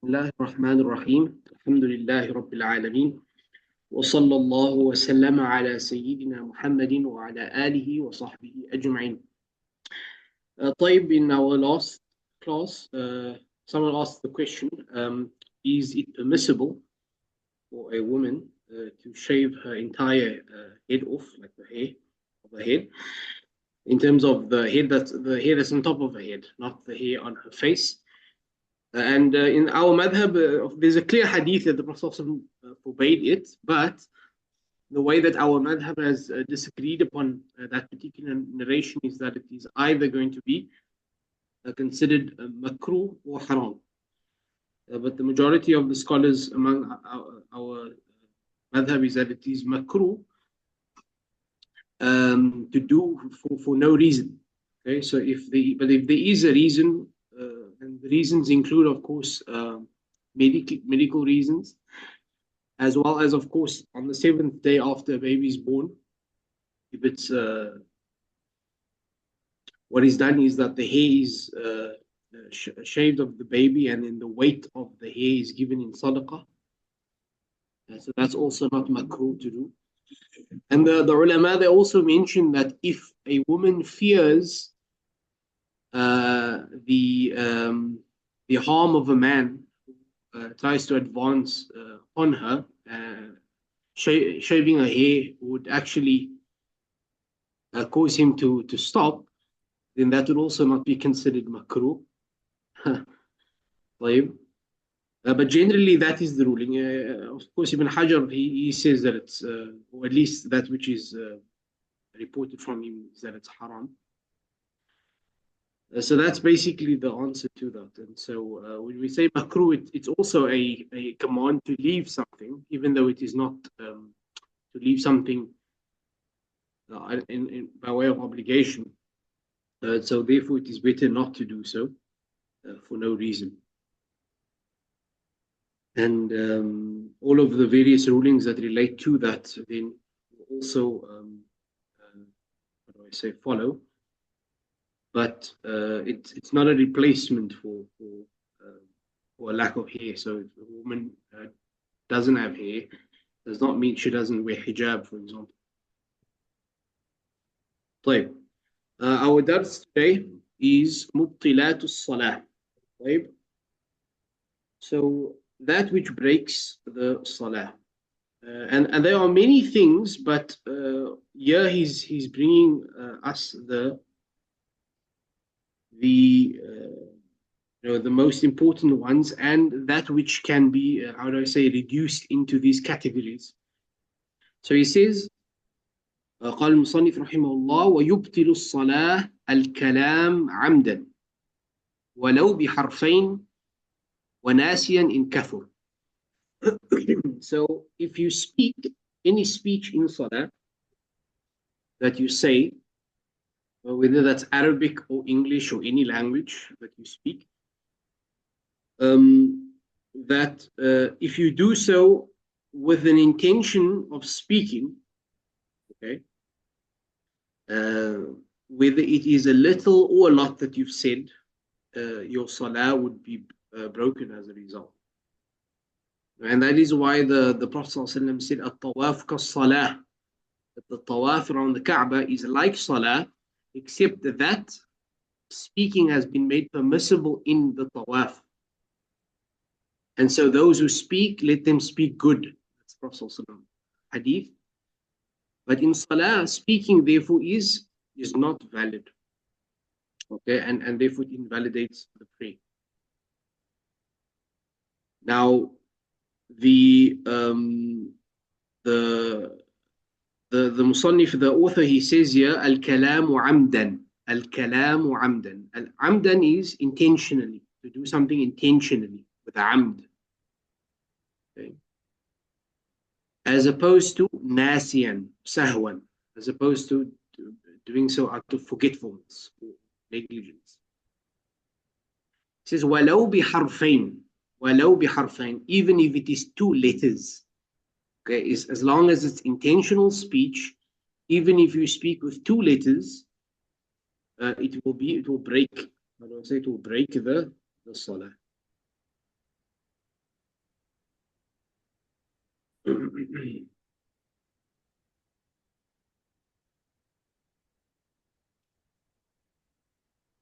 الله الرحمن الرحيم الحمد لله رب العالمين وصلى الله وسلم على سيدنا محمد وعلى آله وصحبه أجمعين. طيب, in our last class, someone asked the question, is it permissible for a woman to shave her entire head off, like the hair of her head, in terms of the hair that's on top of her head, not the hair on her face? And in our madhab, there's a clear hadith that the Prophet forbade it, but the way that our madhab has disagreed upon that particular narration is that it is either going to be considered makruh or haram. But the majority of the scholars among our madhab is that it is makruh to do for no reason. Okay, so if there is a reason, and the reasons include, of course, medical reasons, as well as, of course, on the 7th day after a baby is born, if it's what is done is that the hair is shaved of the baby, and then the weight of the hair is given in sadaqah. So that's also not makruh to do. And the ulama, they also mention that if a woman fears the harm of a man who tries to advance on her, shaving her hair would actually cause him to stop, then that would also not be considered makruh. But generally, that is the ruling. Of course, Ibn Hajar, he says that it's, or at least that which is reported from him, is that it's haram. So that's basically the answer to that. And so when we say makruh, it's also a command to leave something, even though it is not to leave something by way of obligation. So therefore, it is better not to do so for no reason. And all of the various rulings that relate to that then also, follow. But it's not a replacement for a lack of hair. So if a woman doesn't have hair, does not mean she doesn't wear hijab, for example. طيب. Our dars today is مبطلات الصلاة. طيب. So that which breaks the salah. And there are many things, but here he's bringing us the most important ones, and that which can be, reduced into these categories. So he says, قال المصنف رحمه الله ويبطل الصلاة الكلام عمدا ولو بحرفين وناسيا إن كثر. So if you speak any speech in salah that you say, whether that's Arabic or English or any language that you speak, that if you do so with an intention of speaking, okay, whether it is a little or a lot that you've said, your salah would be broken as a result. And that is why the Prophet ﷺ said, "At-tawaf ka-salah," that the tawaf around the Kaaba is like salah, except that speaking has been made permissible in the tawaf. And so those who speak, let them speak good. That's the Prophet ﷺ hadith. But in salah, speaking therefore is not valid. Okay, and therefore it invalidates the prayer. Now, the Musannif, the author, he says here, al-kalamu amdan. Al-kalamu amdan. Al-amdan is intentionally, to do something intentionally, with amd. Okay. As opposed to nasiyan, sahwan, as opposed to doing so out of forgetfulness or negligence. It says, walau biharfain. Walau biharfain, even if it is 2 letters. Okay, is as long as it's intentional speech, even if you speak with 2 letters, it will break. It will break the salah.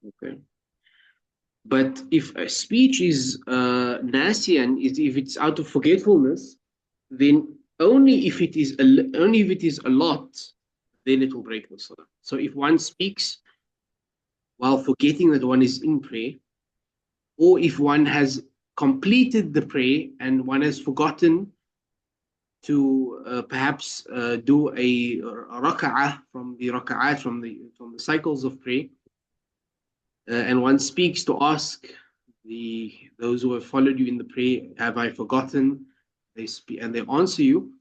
Okay. But if a speech is nasiyan, is if it's out of forgetfulness, then only if it is a lot, then it will break the salah. So if one speaks while forgetting that one is in prayer, or if one has completed the prayer and one has forgotten to perhaps do a raka'ah from the raka'at from the cycles of prayer, and one speaks to ask those who have followed you in the prayer, have I forgotten? They speak and they answer you.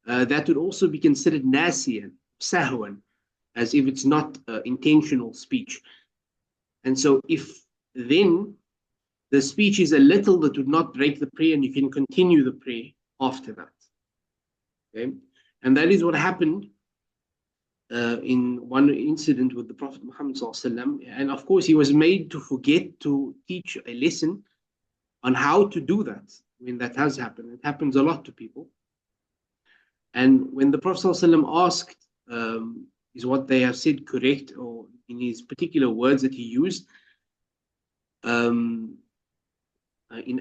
That would also be considered nasiyan, sahwan, as if it's not intentional speech. And so if then the speech is a little that would not break the prayer, and you can continue the prayer after that. Okay, and that is what happened in one incident with the Prophet Muhammad SAW. And of course, he was made to forget to teach a lesson on how to do that when that has happened. It happens a lot to people. And when the Prophet ﷺ asked, is what they have said correct, or in his particular words that he used, in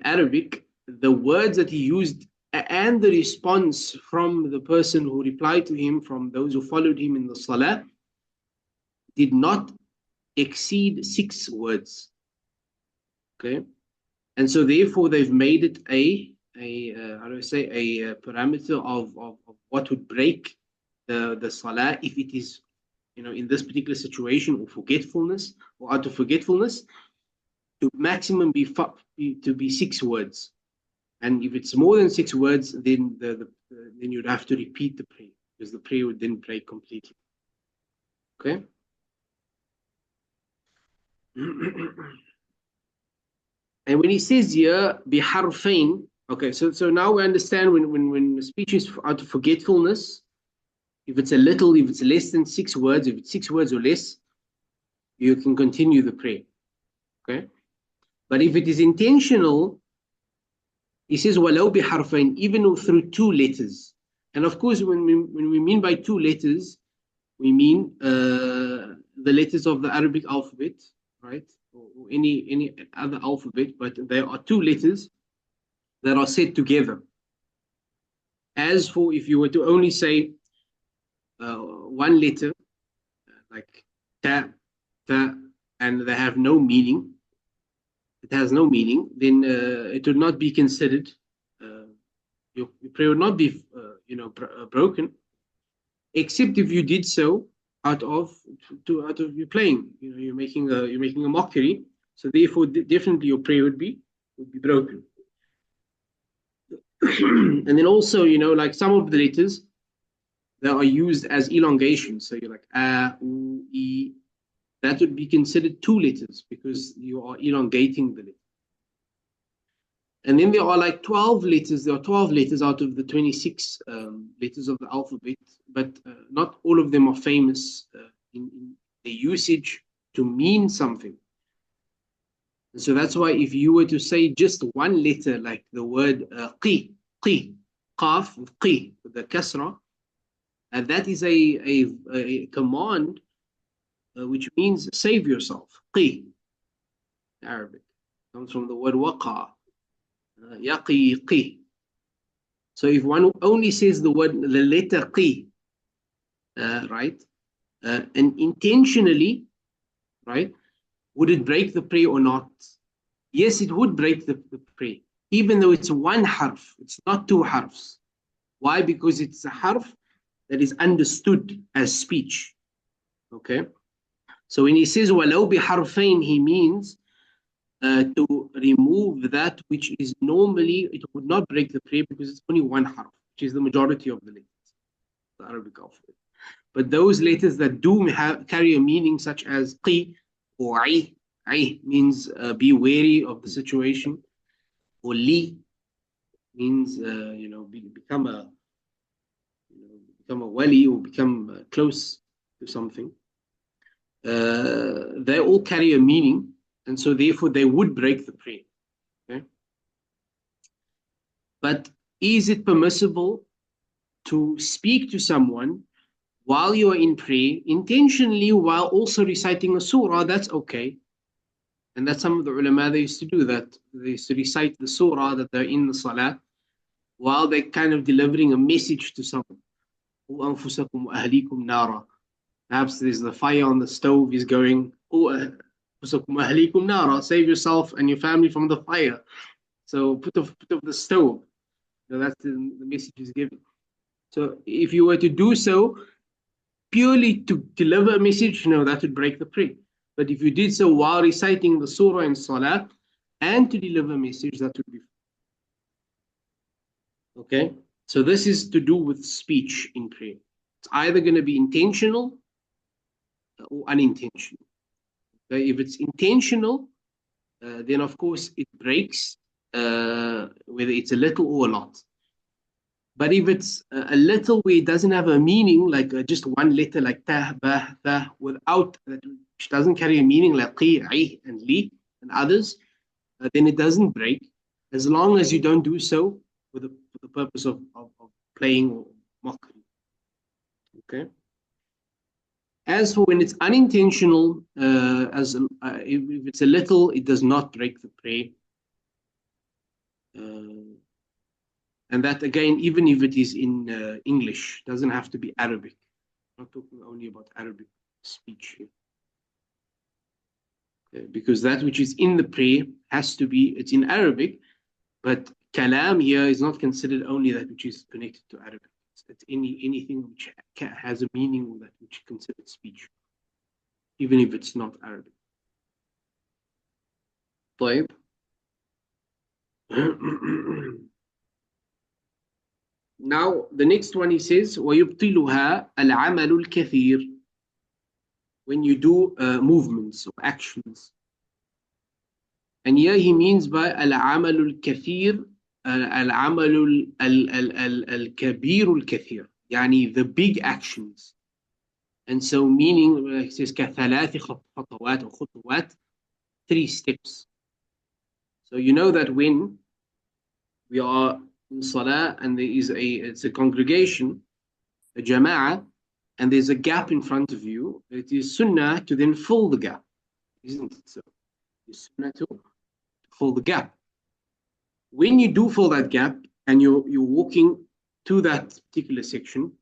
Arabic, the words that he used and the response from the person who replied to him, from those who followed him in the salah, did not exceed 6 words. Okay, and so therefore they've made it a how do I say, a parameter of what would break the salah if it is, in this particular situation, or forgetfulness, or out of forgetfulness, to maximum be 6 words. And if it's more than 6 words, then then you'd have to repeat the prayer, because the prayer would then break completely. Okay. And when he says here biharfain, okay, so now we understand when the speech is out of forgetfulness, if it's a little, if it's less than 6 words, if it's 6 words or less, you can continue the prayer. Okay. But if it is intentional, he says walau biharfain, even through 2 letters. And of course, when we mean by 2 letters, we mean the letters of the Arabic alphabet, right? Or any other alphabet, but there are 2 letters that are said together. As for if you were to only say 1 letter, like ta, ta, and they have no meaning, it has no meaning, then it would not be considered, your prayer would not be broken, except if you did so out of you playing, you're making a mockery. So therefore, definitely your prayer would be broken. And then also, like some of the letters that are used as elongation. So you're like a, u, e. That would be considered 2 letters because you are elongating the letter. And then there are like 12 letters. There are 12 letters out of the 26 letters of the alphabet, but not all of them are famous in their usage to mean something. And so that's why if you were to say just 1 letter, like the word qi, qaf, qi, with the kasra, and that is a command which means save yourself. Qi, Arabic, comes from the word waqa. Yaqi, qi. So if one only says the letter qi, right, and intentionally, right, would it break the prayer or not? Yes, it would break the prayer, even though it's 1 harf. It's not 2 harfs. Why? Because it's a harf that is understood as speech. Okay. So when he says walau biharfain, he means to remove that which is normally, it would not break the prayer because it's only 1 harf, which is the majority of the letters, the Arabic alphabet. But those letters that do carry a meaning, such as qi or ai means be wary of the situation, or li means become a wali, or become close to something. They all carry a meaning, and so therefore they would break the prayer. Okay? But is it permissible to speak to someone while you are in prayer, intentionally, while also reciting a surah, that's okay. And that's some of the ulama, they used to do that. They used to recite the surah that they're in the salah while they're kind of delivering a message to someone. أنفسكم وأهليكم نارا. Perhaps there's the fire on the stove is going, أنفسكم وأهليكم نارا. Save yourself and your family from the fire. So put off the stove. So that's the message is given. So if you were to do so purely to deliver a message, no, that would break the prayer. But if you did so while reciting the surah in salah and to deliver a message, that would be okay. So this is to do with speech in prayer. It's either going to be intentional or unintentional. Okay? If it's intentional, then of course it breaks, whether it's a little or a lot. But if it's a little where it doesn't have a meaning, like just one letter like ta, ba, tha, without, which doesn't carry a meaning like qi, ai, and li, and others, then it doesn't break, as long as you don't do so for the purpose of playing or mockery. Okay. As for when it's unintentional, if it's a little, it does not break the prayer. And that again, even if it is in English, doesn't have to be Arabic. I'm not talking only about Arabic speech here. Okay, because that which is in the prayer has to be, it's in Arabic, but kalam here is not considered only that which is connected to Arabic. It's anything which has a meaning, or that which is considered speech, even if it's not Arabic. طيب. Now, the next one he says, وَيُبْطِلُهَا الْعَمَلُ الْكَثِيرُ. When you do movements or actions. And here he means by الْعَمَلُ الْكَثِيرُ الْعَمَلُ الْكَبِيرُ الْكَثِيرُ. يعني the big actions. And so meaning, he says كَثَلَاثِ خطوات or خطوات, 3 steps. So you know that when we are in salah and it's a congregation, a jama'ah, and there's a gap in front of you, it is sunnah to then fill the gap, isn't it? So it's sunnah to fill the gap. When you do fill that gap and you're walking to that particular section,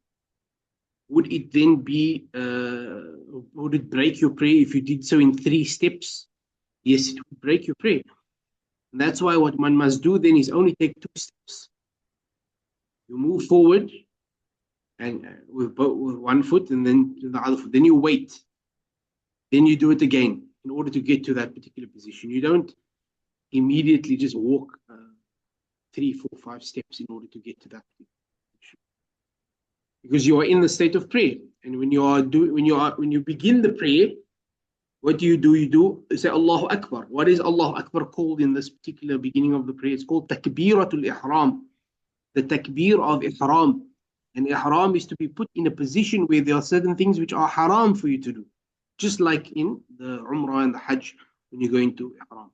would it then be would it break your prayer if you did so in 3 steps? Yes, it would break your prayer. And that's why what one must do then is only take 2 steps. You move forward and with 1 foot, and then the other foot. Then you wait. Then you do it again in order to get to that particular position. You don't immediately just walk 3, 4, 5 steps in order to get to that position, because you are in the state of prayer. And when you begin the prayer, what do? You say Allahu Akbar. What is Allahu Akbar called in this particular beginning of the prayer? It's called Takbiratul Ihram. The takbir of ihram. And ihram is to be put in a position where there are certain things which are haram for you to do. Just like in the Umrah and the Hajj when you go into ihram.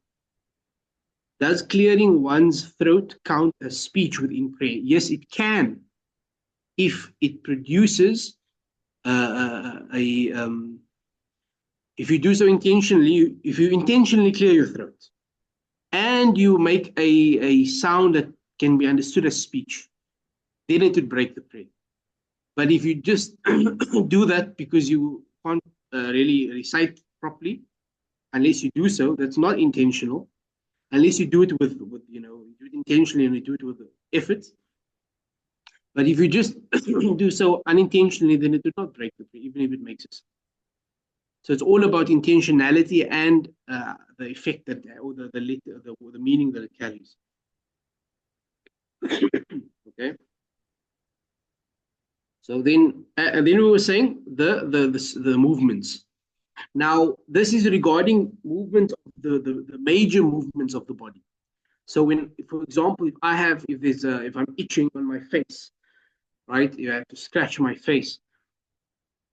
Does clearing one's throat count as speech within prayer? Yes, it can. If it produces if you do so intentionally, if you intentionally clear your throat and you make a sound that can be understood as speech, then it would break the prayer. But if you just do that because you can't really recite properly, unless you do so, that's not intentional. Unless you do it with you do it intentionally and you do it with effort. But if you just do so unintentionally, then it would not break the prayer, even if it makes sense. So it's all about intentionality and the effect that, or the meaning that it carries. Okay. So then we were saying the movements. Now this is regarding movement of the major movements of the body. So when, for example, if I'm itching on my face, right? You have to scratch my face.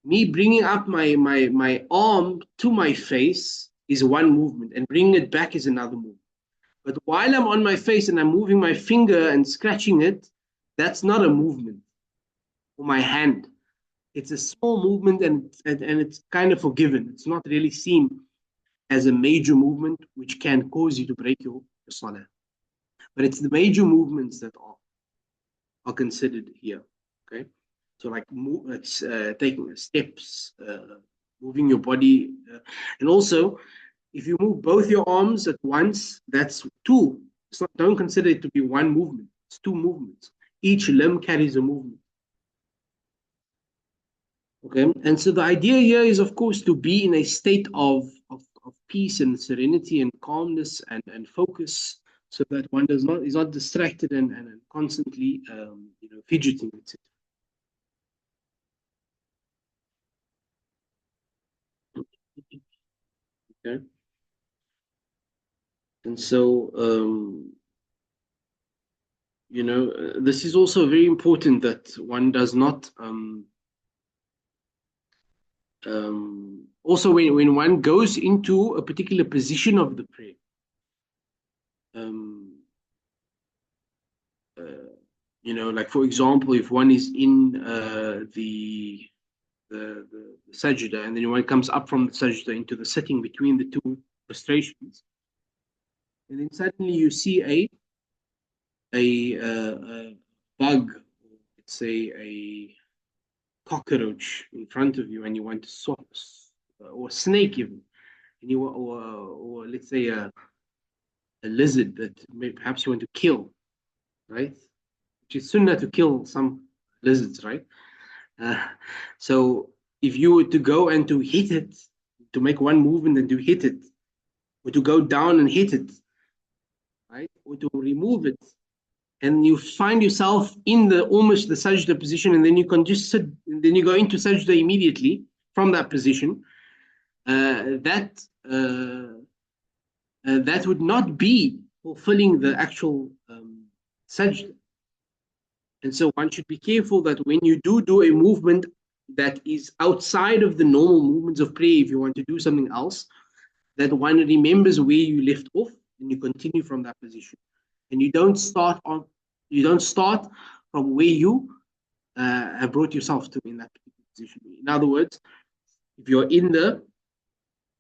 Me bringing up my arm to my face is one movement, and bringing it back is another movement. But while I'm on my face and I'm moving my finger and scratching it, that's not a movement. or my hand. It's a small movement, and it's kind of forgiven. It's not really seen as a major movement which can cause you to break your salah. But it's the major movements that are considered here. Okay, so like taking steps, moving your body, and also if you move both your arms at once, that's two. It's not, don't consider it to be one movement. It's two movements. Each limb carries a movement. Okay, and so the idea here is, of course, to be in a state of peace and serenity and calmness and focus, so that one does not is not distracted and constantly fidgeting, etc. Okay, and so this is also very important that one does not also when one goes into a particular position of the prayer. Um, like for example, if one is in the sajda, and then one comes up from the sajda into the sitting between the two prostrations, and then suddenly you see a bug, let's say a cockroach in front of you, and you want to swap, or snake even, and or let's say a lizard that perhaps you want to kill, right? Which is sunnah to kill some lizards, right? Uh, so if you were to go and to hit it, to make one movement and to hit it, or to go down and hit it, right, or to remove it, and you find yourself in the almost the sajda position, and then you can just sit, and then you go into sajda immediately from that position. That that would not be fulfilling the actual sajda. And so one should be careful that when you do a movement that is outside of the normal movements of prayer, if you want to do something else, that one remembers where you left off and you continue from that position. And you don't start from where you have brought yourself to in that position. In other words, if you're in the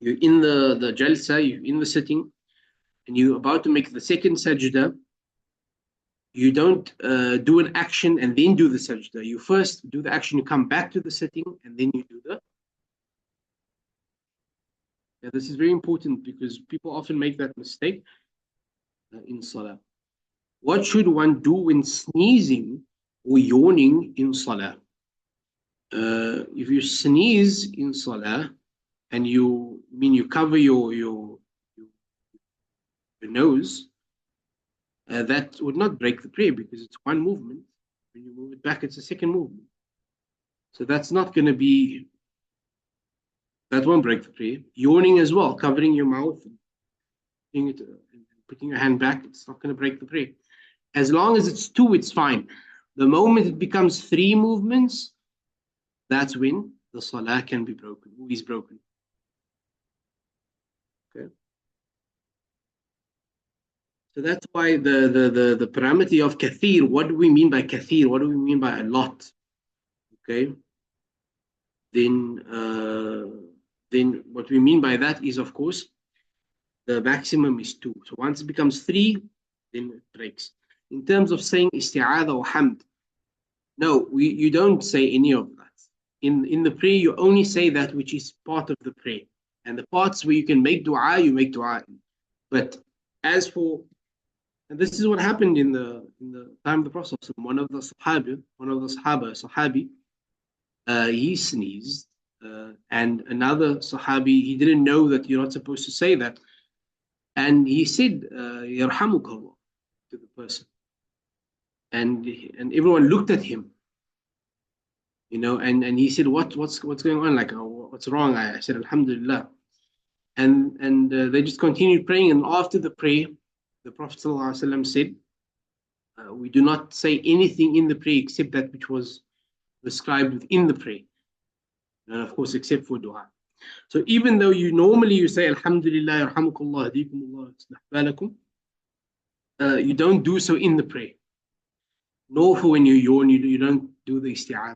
jalsa, you're in the sitting, and you're about to make the second sajda, you don't do an action and then do the sajda. You first do the action, you come back to the sitting, and then you do the. Yeah, this is very important because people often make that mistake in salah. What should one do when sneezing or yawning in salah? If you sneeze in salah and you cover your nose, that would not break the prayer because it's one movement. When you move it back, it's a second movement. So that's not going to be, that won't break the prayer. Yawning as well, covering your mouth and putting your hand back, it's not going to break the prayer. As long as it's two, it's fine. The moment it becomes three movements, that's when the salah can be broken, or is broken. Okay. So that's why the parameter of kathir, what do we mean by kathir? What do we mean by a lot? Okay. Then what we mean by that is, of course, the maximum is two. So once it becomes three, then it breaks. In terms of saying isti'adha or hamd, no, you don't say any of that. In the prayer, you only say that which is part of the prayer. And the parts where you can make dua, you make dua. But as for, and this is what happened in the time of the Prophet, one of the Sahabi, he sneezed, and another Sahabi, he didn't know that you're not supposed to say that. And he said, Yarhamukallah, to the person. And everyone looked at him, and he said, what's going on? Like, what's wrong? I said, Alhamdulillah. And they just continued praying. And after the prayer, the Prophet ﷺ said, we do not say anything in the prayer except that which was prescribed within the prayer. And of course, except for dua. So even though you say, Alhamdulillah, Yarhamukallah, Hadikumullah, Balakum, you don't do so in the prayer. Nor for when you yawn, you don't do the isti'adha.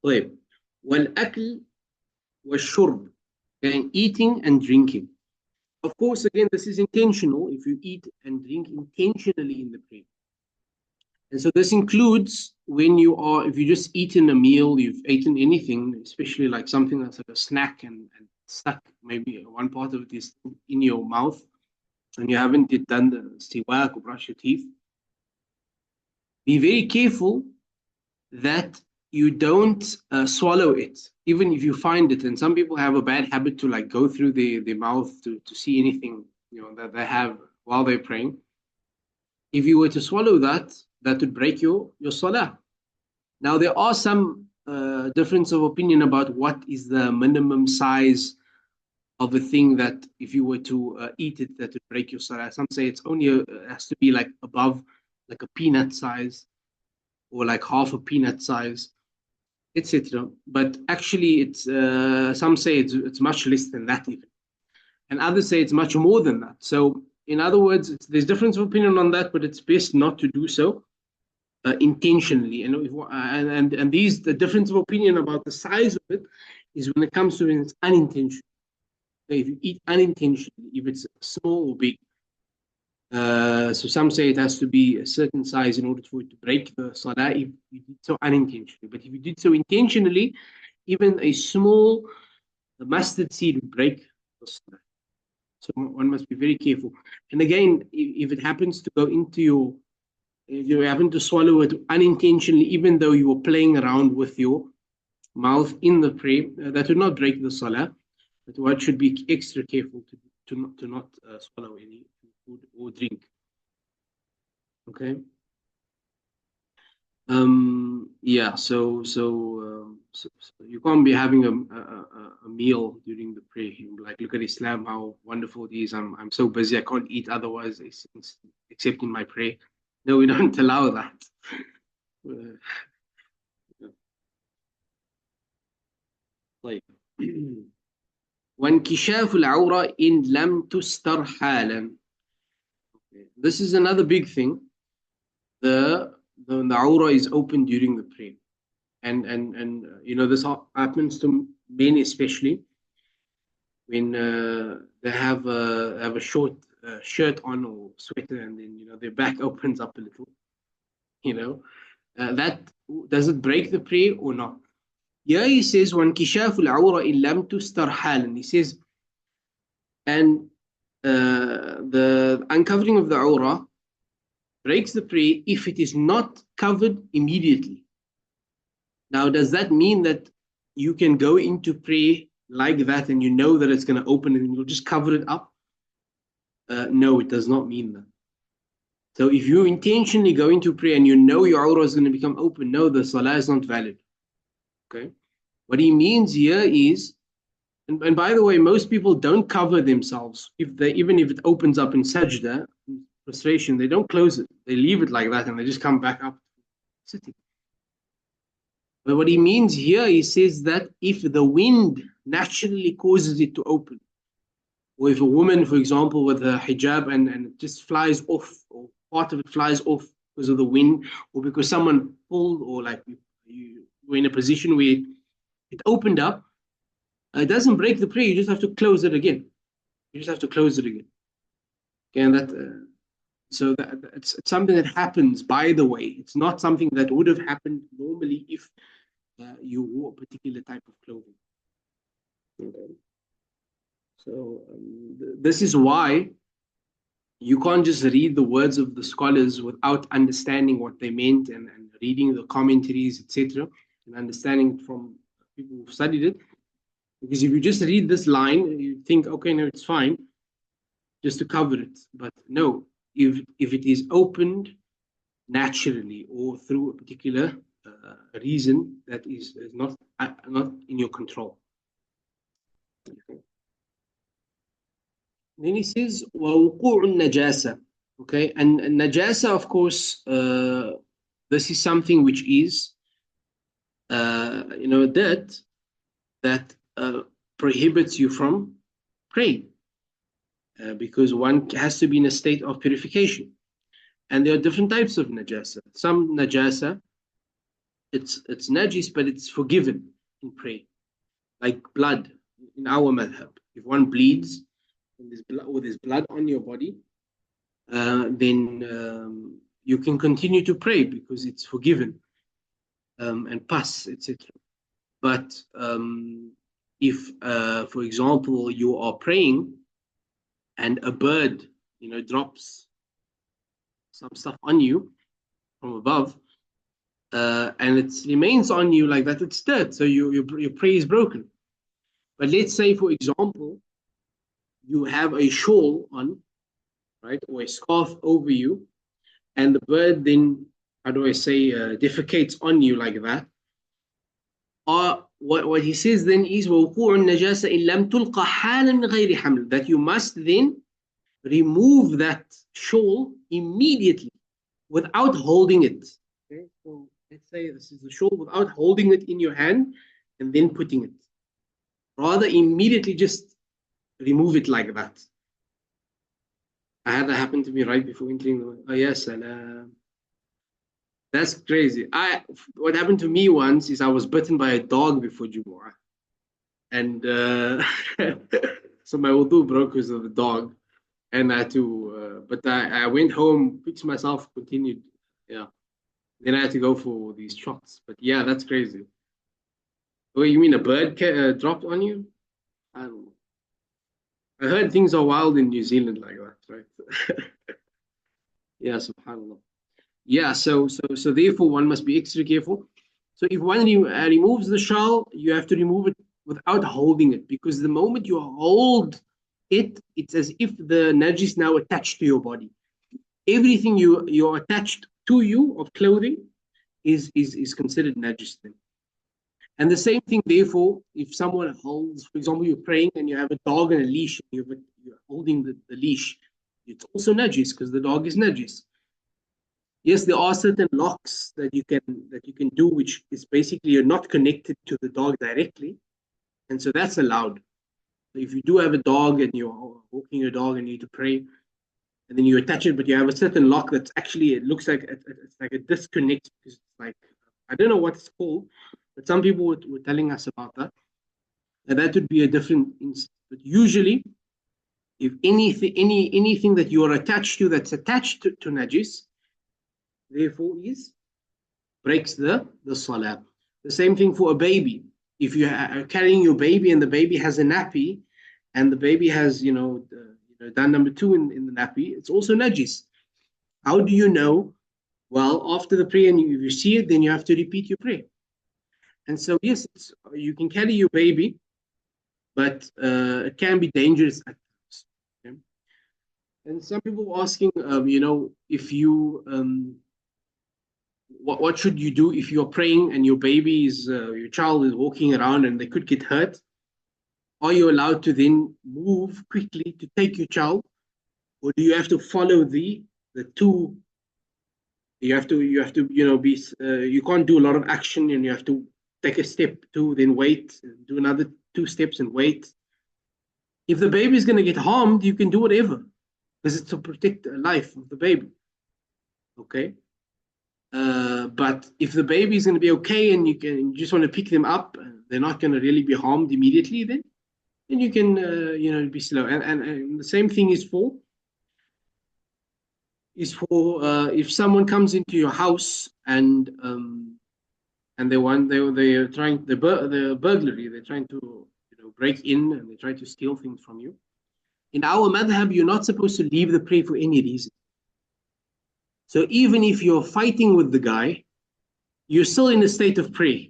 طيب. والأكل والشرب. Okay, eating and drinking. Of course, again, this is intentional if you eat and drink intentionally in the prayer. And so this includes when you are, if you just eaten a meal, you've eaten anything, especially like something that's like a snack and stuck, maybe one part of it is in your mouth and you haven't yet done the siwak or brush your teeth. Be very careful that you don't swallow it, even if you find it. And some people have a bad habit to like go through their mouth to see anything, that they have while they're praying. If you were to swallow that, that would break your salah. Now, there are some difference of opinion about what is the minimum size of a thing that if you were to eat it, that would break your salah. Some say it's only has to be like above like a peanut size or like half a peanut size, etc. But actually, it's some say it's much less than that even, and others say it's much more than that. So, in other words, there's difference of opinion on that, but it's best not to do so intentionally. And these the difference of opinion about the size of it is when it comes to when it's unintentional. If you eat unintentionally, if it's small or big. So some say it has to be a certain size in order for it to break the salah if you did so unintentionally. But if you did so intentionally, even a small mustard seed would break the salah. So one must be very careful. And again, if it happens to go into if you happen to swallow it unintentionally, even though you were playing around with your mouth in the prayer, that would not break the salah. But one should be extra careful to not swallow any food or drink. Okay. Yeah. So you can't be having a meal during the prayer. Like, look at Islam, how wonderful it is. I'm so busy, I can't eat otherwise, except in my prayer. No, we don't allow that. طيب. وانكشاف العورة إن لم تستر حالا. This is another big thing. The aura is open during the prayer, and this happens to men especially when they have a short shirt on or sweater, and then their back opens up a little. That does it break the prayer or not? Yeah, he says وانكشاف العورة إن لم تستر حالا. He says, and the uncovering of the aura breaks the prayer if it is not covered immediately. Now, does that mean that you can go into prayer like that and you know that it's going to open and you'll just cover it up? No, it does not mean that. So if you intentionally go into prayer and you know your aura is going to become open, no, the salah is not valid. Okay. What he means here is, and by the way, most people don't cover themselves. Even if it opens up in sajda, prostration, they don't close it. They leave it like that and they just come back up sitting. But what he means here, he says that if the wind naturally causes it to open, or if a woman, for example, with a hijab and it just flies off, or part of it flies off because of the wind, or because someone pulled, or like you were in a position where it opened up, it doesn't break the prayer. You just have to close it again. You just have to close it again. Okay, and it's something that happens by the way. It's not something that would have happened normally if you wore a particular type of clothing. Okay. So this is why you can't just read the words of the scholars without understanding what they meant and reading the commentaries, etc., and understanding from people who've studied it. Because if you just read this line, you think, okay, no, it's fine, just to cover it. But no, if it is opened naturally or through a particular reason that is not in your control. Then he says, وَوُقُوعُ النَّجَاسَةِ. Okay, and najasa, of course, this is something which is, dirt that prohibits you from praying, because one has to be in a state of purification. And there are different types of najasa. Some najasa, it's najis, but it's forgiven in prayer, like blood in our madhab. If one bleeds and there's blood on your body, then you can continue to pray because it's forgiven, and pass, etc. But if, for example, you are praying and a bird, drops some stuff on you from above, and it remains on you like that, it's dirt. So your prayer is broken. But let's say, for example, you have a shawl on, right, or a scarf over you, and the bird then, how do I say, defecates on you like that. Or what he says then is وقوع النجاسة إن لم تلقى حالا من غير حمل, that you must then remove that shawl immediately without holding it. Okay, so let's say this is the shawl, without holding it in your hand and then putting it. Rather, immediately just remove it like that. I had that happen to me right before entering the. Oh yes, and that's crazy. What happened to me once is I was bitten by a dog before Jumah, and so my wudu broke because of the dog, and I had to. But I went home, fixed myself, continued. Yeah. Then I had to go for these shots. But yeah, that's crazy. Oh, you mean a bird dropped on you? I don't know. I heard things are wild in New Zealand like that, right? Yeah, subhanallah. Yeah, so therefore one must be extra careful. So if one removes the shawl, you have to remove it without holding it, because the moment you hold it, it's as if the najis now attached to your body. Everything you're attached to you of clothing is considered najis then. And the same thing, therefore, if someone holds, for example, you're praying and you have a dog and a leash, and you're holding the leash, it's also najis because the dog is najis. Yes, there are certain locks that you can do, which is basically you're not connected to the dog directly, and so that's allowed. So if you do have a dog and you're walking your dog and you need to pray, and then you attach it, but you have a certain lock that's actually, it looks like it's like a disconnect, because it's like, I don't know what it's called, but some people were telling us about that, and that would be a different instance. But usually, if anything that you are attached to that's attached to najis, therefore breaks the salah. The same thing for a baby. If you are carrying your baby and the baby has a nappy, and the baby has done number two in the nappy, it's also najis. How do you know? Well, after the prayer, and if you see it, then you have to repeat your prayer. And so yes, you can carry your baby, but it can be dangerous at times. Okay? And some people were asking, if you what should you do if you're praying and your child is walking around and they could get hurt? Are you allowed to then move quickly to take your child, or do you have to follow the two? You have to be you can't do a lot of action, and you have to take a step, two, then wait, do another two steps and wait. If the baby is going to get harmed, you can do whatever, because it's to protect the life of the baby. Okay. But if the baby is going to be okay and you just want to pick them up, they're not going to really be harmed immediately, then you can be slow. And the same thing is for if someone comes into your house and they're trying the burglary, they're trying to break in, and they try to steal things from you. In our madhab, you're not supposed to leave the prayer for any reason. So even if you're fighting with the guy, you're still in a state of prayer,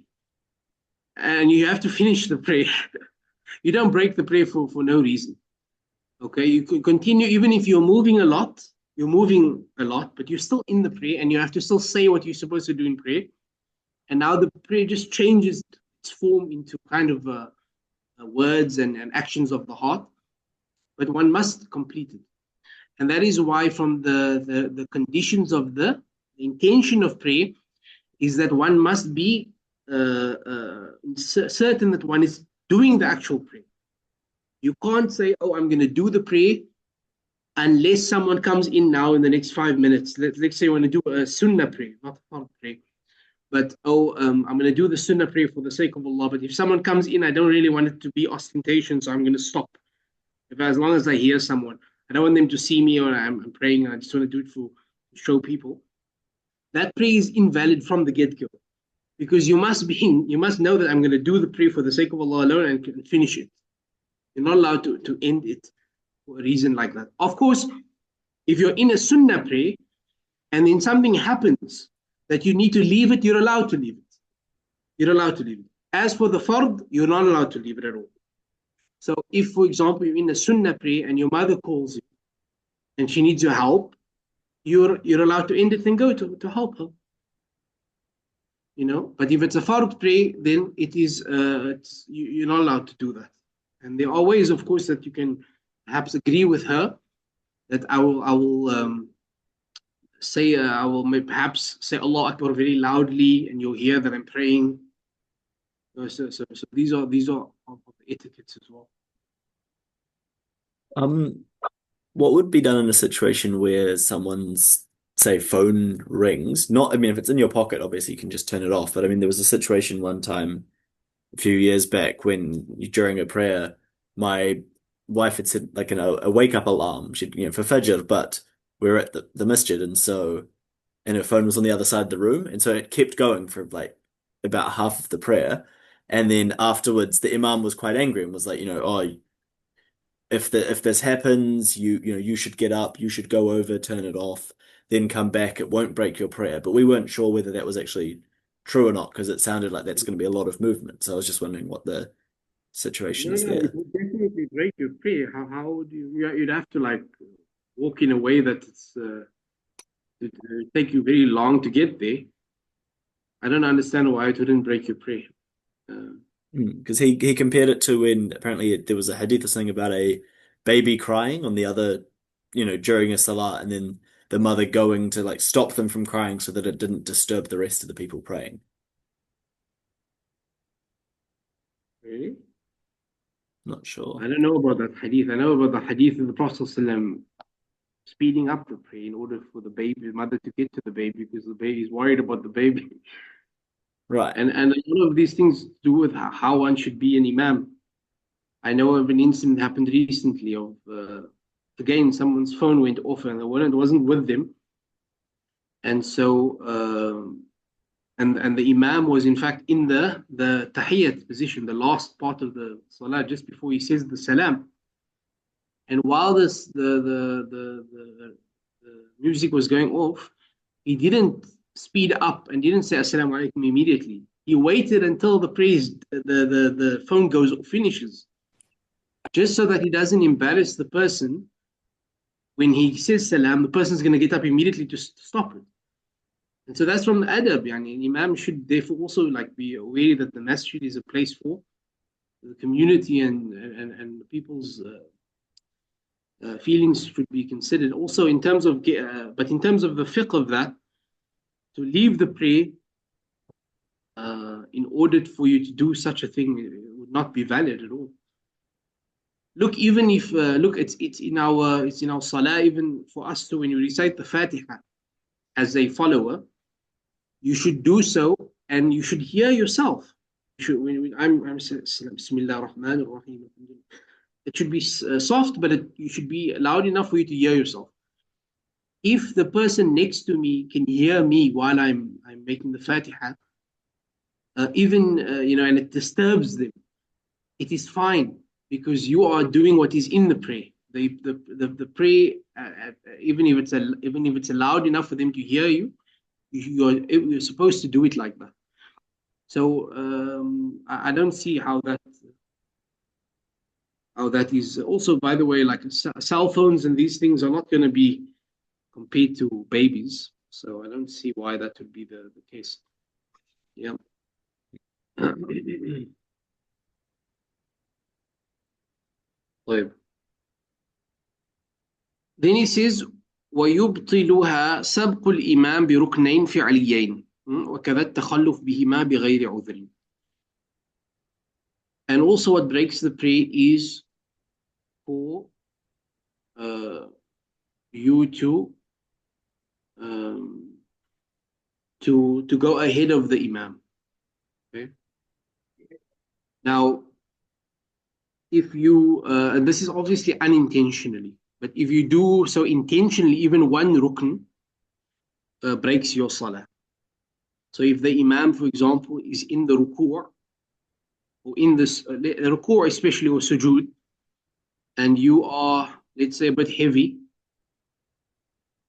and you have to finish the prayer. You don't break the prayer for no reason. Okay, you can continue even if you're moving a lot. You're moving a lot, but you're still in the prayer, and you have to still say what you're supposed to do in prayer. And now the prayer just changes its form into kind of words and actions of the heart, but one must complete it. And that is why from the conditions of the intention of prayer is that one must be certain that one is doing the actual prayer. You can't say, oh, I'm going to do the prayer, unless someone comes in now in the next 5 minutes. Let's say you want to do a sunnah prayer, not a fard prayer. But I'm going to do the sunnah prayer for the sake of Allah. But if someone comes in, I don't really want it to be ostentation, so I'm going to stop. If as long as I hear someone, I don't want them to see me or I'm praying. I just want to do it for show people. That prayer is invalid from the get-go, because you must know that I'm going to do the prayer for the sake of Allah alone and can finish it. You're not allowed to end it for a reason like that. Of course, if you're in a sunnah prayer and then something happens that you need to leave it, you're allowed to leave it. You're allowed to leave it. As for the fard, you're not allowed to leave it at all. So if, for example, you're in a sunnah prayer and your mother calls you and she needs your help, you're allowed to end it and go to help her. But if it's a fard prayer, then you're not allowed to do that. And there are ways, of course, that you can perhaps agree with her that I will say I will perhaps say Allah Akbar very loudly, and you'll hear that I'm praying. So these are etiquettes as well. What would be done in a situation where someone's, say, phone rings? Not, I mean, if it's in your pocket, obviously you can just turn it off. But I mean, there was a situation one time a few years back when during a prayer, my wife had set like a wake up alarm. She'd, for Fajr, but we were at the masjid, and her phone was on the other side of the room, and so it kept going for like about half of the prayer. And then afterwards, the imam was quite angry and was like, oh, if this happens, you should get up, you should go over, turn it off, then come back. It won't break your prayer. But we weren't sure whether that was actually true or not because it sounded like that's going to be a lot of movement. So I was just wondering what the situation No, is no, it there. would definitely break your prayer. How would you'd have to like walk in a way that it take you very long to get there. I don't understand why it wouldn't break your prayer. Uh, Because he compared it to when apparently there was a hadith or something about a baby crying on the other, during a salah, and then the mother going to like stop them from crying so that it didn't disturb the rest of the people praying. really? Not sure. I don't know about that hadith. I know about the hadith of the Prophet ﷺ speeding up the prayer in order for the baby, mother to get to the baby because the baby is worried about the baby. Right. And a lot of these things to do with how one should be an imam. I know of an incident happened recently of again someone's phone went off and it wasn't with them, and so and the imam was in fact in the tahiyyat position, the last part of the salah, just before he says the salam. And while the music was going off, he didn't speed up and didn't say assalamu alaikum immediately. He waited until the phone finishes, just so that he doesn't embarrass the person. When he says salam, the person's going to get up immediately to stop it. And so that's from the adab. Yani, an imam should therefore also like be aware that the masjid is a place for the community and the people's feelings should be considered. Also, in terms of but in terms of the fiqh of that, to leave the prayer in order for you to do such a thing would not be valid at all. Look, even if look, it's in our salah. Even for us to when you recite the Fatiha as a follower, you should do so, and you should hear yourself. You should, when I'm Bismillah ar-Rahman ar-Rahim. It should be soft, but you should be loud enough for you to hear yourself. If the person next to me can hear me while I'm making the Fatiha, even and it disturbs them, it is fine because you are doing what is in the prayer. The prayer, even if it's loud enough for them to hear you, you're supposed to do it like that. So I don't see how that is. Also, by the way, like cell phones and these things are not going to be compared to babies, so I don't see why that would be the case. Yeah. طيب. Then he says ويبطلها سبق الإمام بركنين فعليين وكذا التخلف بهما بغير عذر. And also what breaks the prayer is for you um, to go ahead of the imam. Okay. Now, if you and this is obviously unintentionally, but if you do so intentionally, even one rukn breaks your salah. So if the imam, for example, is in the ruku' or in this ruku' especially, or sujood, and you are, let's say, a bit heavy,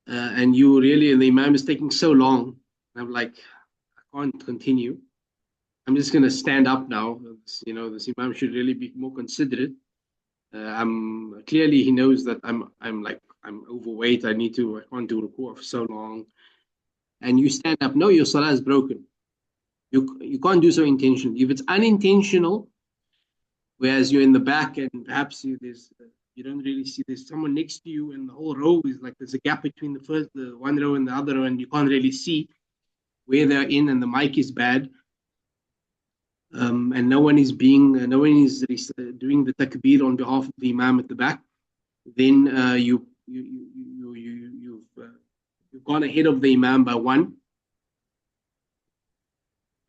and you really, and the imam is taking so long, I'm like, I can't continue. I'm just going to stand up now. This imam should really be more considerate. I'm clearly, he knows that I'm overweight. I can't do ruku' for so long. And you stand up. No, your salah is broken. You can't do so intentionally. If it's unintentional, whereas you're in the back and perhaps you don't really see, there's someone next to you and the whole row is like there's a gap between the one row and the other row, and you can't really see where they're in, and the mic is bad, and no one is doing the takbir on behalf of the imam at the back. Then you've gone ahead of the imam by one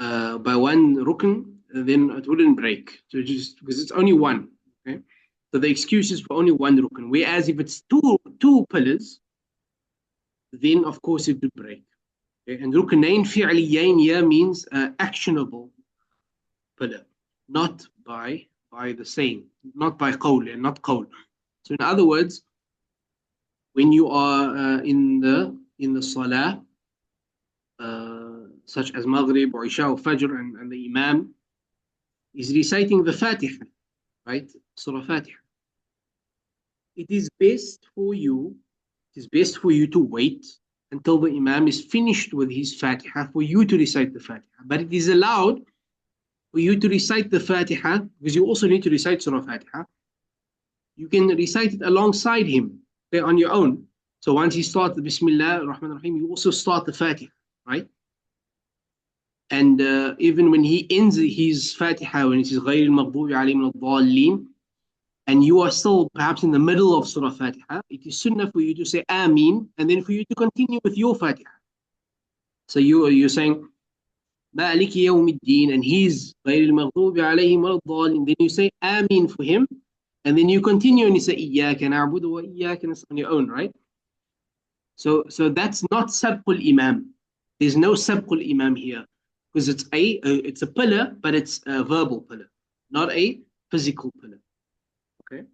rukn, then it wouldn't break. So just because it's only one, okay. So the excuse is for only one rukn. Whereas if it's two pillars, then of course it would break. Okay? And ruknain fi'liyain here means actionable pillar, not by the saying, not by qawl, and not qawl. So in other words, when you are in the salah, such as Maghrib or Isha or Fajr, and the Imam is reciting the Fatiha, right? Surah Fatiha. It is best for you to wait until the Imam is finished with his Fatiha for you to recite the Fatiha. But it is allowed for you to recite the Fatiha, because you also need to recite Surah Fatiha. You can recite it alongside him, okay, on your own. So once he starts the Bismillah ar-Rahman ar-Rahim, you also start the Fatiha, right? And even when he ends his Fatiha, when it says غَيْرِ الْمَغْضُوبِ عَلَيْهِمْ وَلَا and you are still perhaps in the middle of Surah Fatiha, it is sunnah for you to say Ameen, and then for you to continue with your Fatiha. So you're saying مَالِكِ يَوْمِ الدِّينِ, and he's غَيْرِ الْمَغْضُوبِ عَلَيْهِمْ وَلَا الضَّالِّينَ, then you say Ameen for him, and then you continue and you say إِيَّاكَ نَعْبُدُ وَإِيَّاكَ نَسْتَعِينُ on your own, right? So that's not sabqul imam. There's no sabqul imam here, because it's a pillar, but it's a verbal pillar, not a physical pillar. Okay.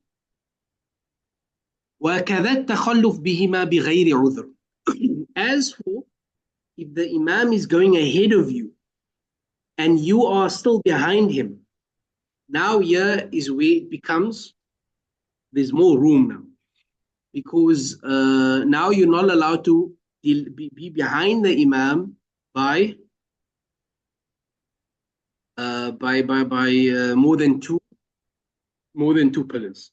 وَكَذَا التَّخَلُّفْ بِهِمَا بِغَيْرِ عُذْرٍ. As for if the imam is going ahead of you and you are still behind him, now here is where it becomes, there's more room now, because now you're not allowed to be behind the imam by more than two pillars.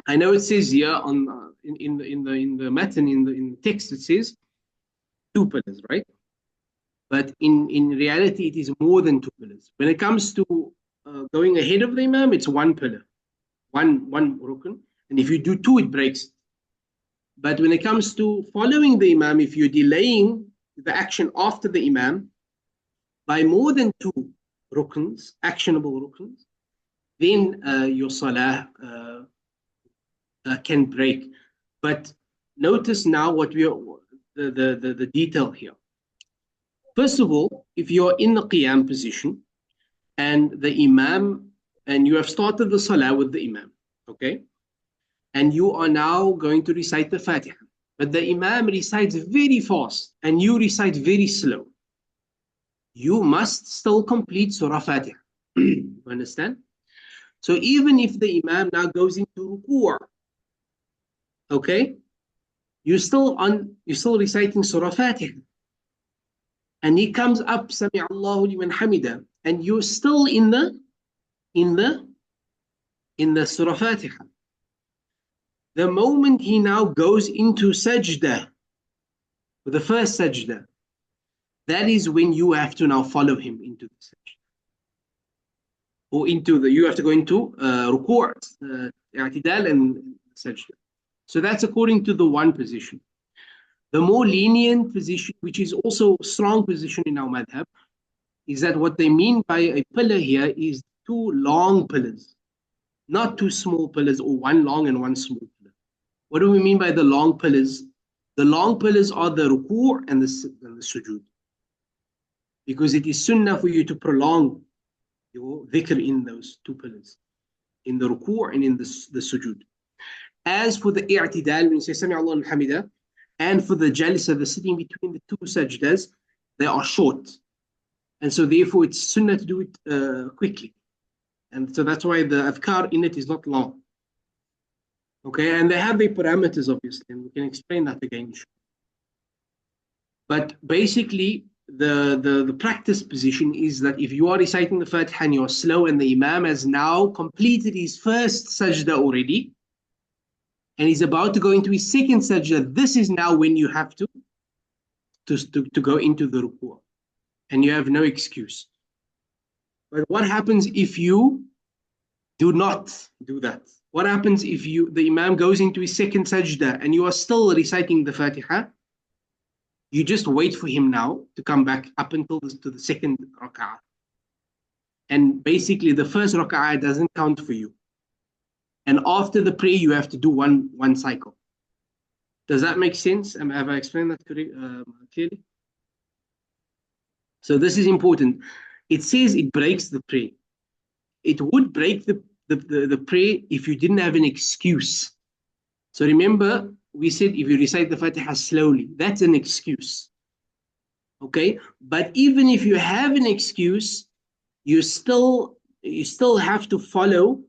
I know it says here on in the matan, in the text it says two pillars, right? But in reality it is more than two pillars. When it comes to going ahead of the imam, it's one pillar, one rukn, and if you do two, it breaks. But when it comes to following the imam, if you're delaying the action after the imam by more than two rukns, actionable rukns, then your salah can break. But notice now what we are, the detail here. First of all, if you're in the qiyam position and the imam, and you have started the salah with the imam, okay, and you are now going to recite the Fatiha, but the imam recites very fast and you recite very slow, you must still complete Surah Fatiha. Understand? So even if the imam now goes into ruku', okay, you're still reciting Surah Fatiha, and he comes up, Sami Allahu liman hamida, and you're still in the Surah Fatiha. The moment he now goes into sajda, the first sajda, that is when you have to now follow him into the sajda, or you have to go into ruku', i'tidal, and sajda. So that's according to the one position. The more lenient position, which is also a strong position in our madhab, is that what they mean by a pillar here is two long pillars, not two small pillars or one long and one small pillar. What do we mean by the long pillars? The long pillars are the ruku' and the sujood. Because it is sunnah for you to prolong your dhikr in those two pillars, in the ruku' and in the sujood. As for the i'tidal, when you say Sami Allah al-Hamidah, and for the jalsa, the sitting between the two sajdas, they are short. And so therefore it's sunnah to do it quickly. And so that's why the adhkar in it is not long. Okay, and they have their parameters, obviously, and we can explain that again. But basically, the practice position is that if you are reciting the Fatiha and you're slow and the Imam has now completed his first sajda already, and he's about to go into his second sajda, this is now when you have to go into the ruku'. And you have no excuse. But what happens if you do not do that? What happens if the Imam goes into his second sajda and you are still reciting the Fatiha? You just wait for him now to come back up until to the second rak'ah. And basically the first rak'ah doesn't count for you. And after the prayer, you have to do one cycle. Does that make sense? Have I explained that clearly? So this is important. It says it breaks the prayer. It would break the prayer if you didn't have an excuse. So remember, we said if you recite the Fatiha slowly, that's an excuse. Okay? But even if you have an excuse, you still have to follow